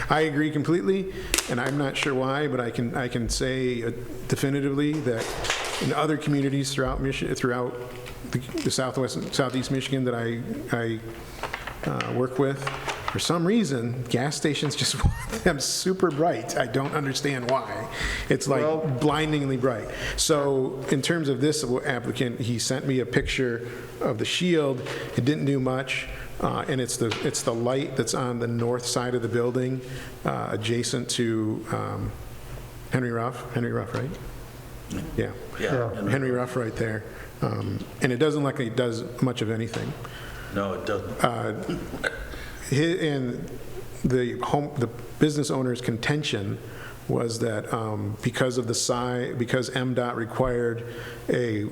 I agree completely, and I'm not sure why, but I can say definitively that in other communities throughout the southeast Michigan that I work with, for some reason, gas stations just want them super bright. I don't understand why. It's like Well- blindingly bright. So in terms of this applicant, he sent me a picture of the shield. It didn't do much, and it's the light that's on the north side of the building, adjacent to Henry Ruff, right? Yeah. Yeah. Henry Ruff right there. And it doesn't look like it does much of anything. No, it doesn't. And the business owner's contention was that because of the because MDOT required a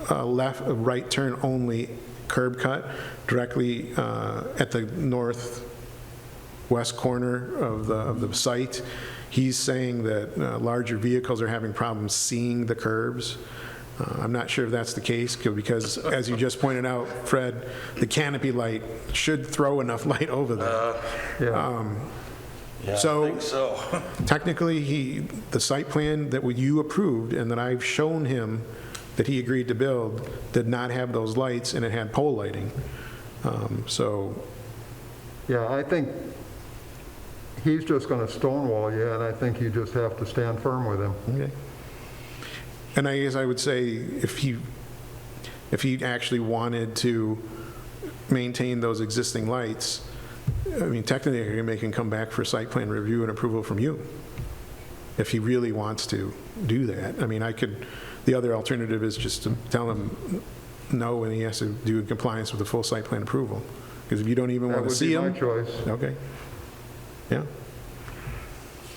right turn only curb cut directly at the northwest corner of the site, he's saying that larger vehicles are having problems seeing the curbs. I'm not sure if that's the case, because as you just pointed out, Fred, the canopy light should throw enough light over that. Yeah. Yeah, So- I think so. Technically, the site plan that you approved and that I've shown him that he agreed to build did not have those lights, and it had pole lighting. So, Yeah, I think he's just going to stonewall you, and I think you just have to stand firm with him. okay. And I guess I would say if he actually wanted to maintain those existing lights, I mean, technically, you're going to make him come back for site plan review and approval from you, if he really wants to do that. I mean, the other alternative is just to tell him no, and he has to do compliance with the full site plan approval. Because if you don't even That want to would see be him. my choice. Okay. Yeah.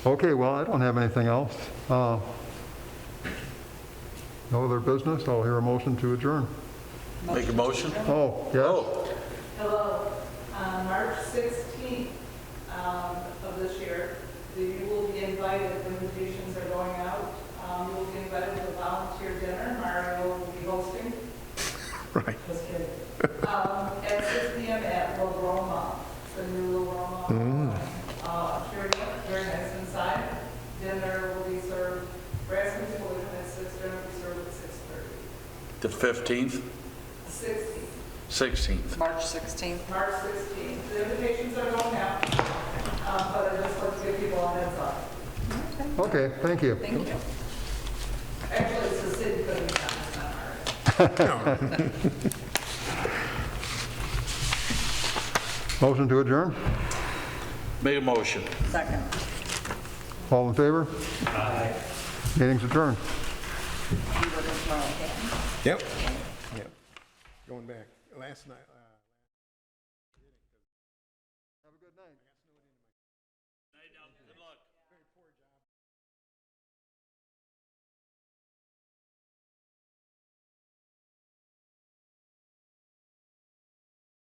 Okay, well, I don't have anything else. No other business? I'll hear a motion to adjourn. Make a motion? Oh, yes? Oh, Hello, on March 16th of this year, you will be invited, invitations are going out. You will be invited to a volunteer dinner, Mario will be hosting. Right. Just kidding. At 6 p.m. at La Roma, the new La Roma. Very nice inside. Dinner will be served, brass music will be at 6, dinner will be served at 6:30. the 15th, 16th, 16th. March 16th. March 16th. The invitations are going out, but I just want to give people a heads up. Okay, thank you. Thank you. Actually, it's the city putting it on, it's not ours. Motion to adjourn? Make a motion. Second. All in favor? Aye. Meeting's adjourned. Yep. Yep. Going back, last night,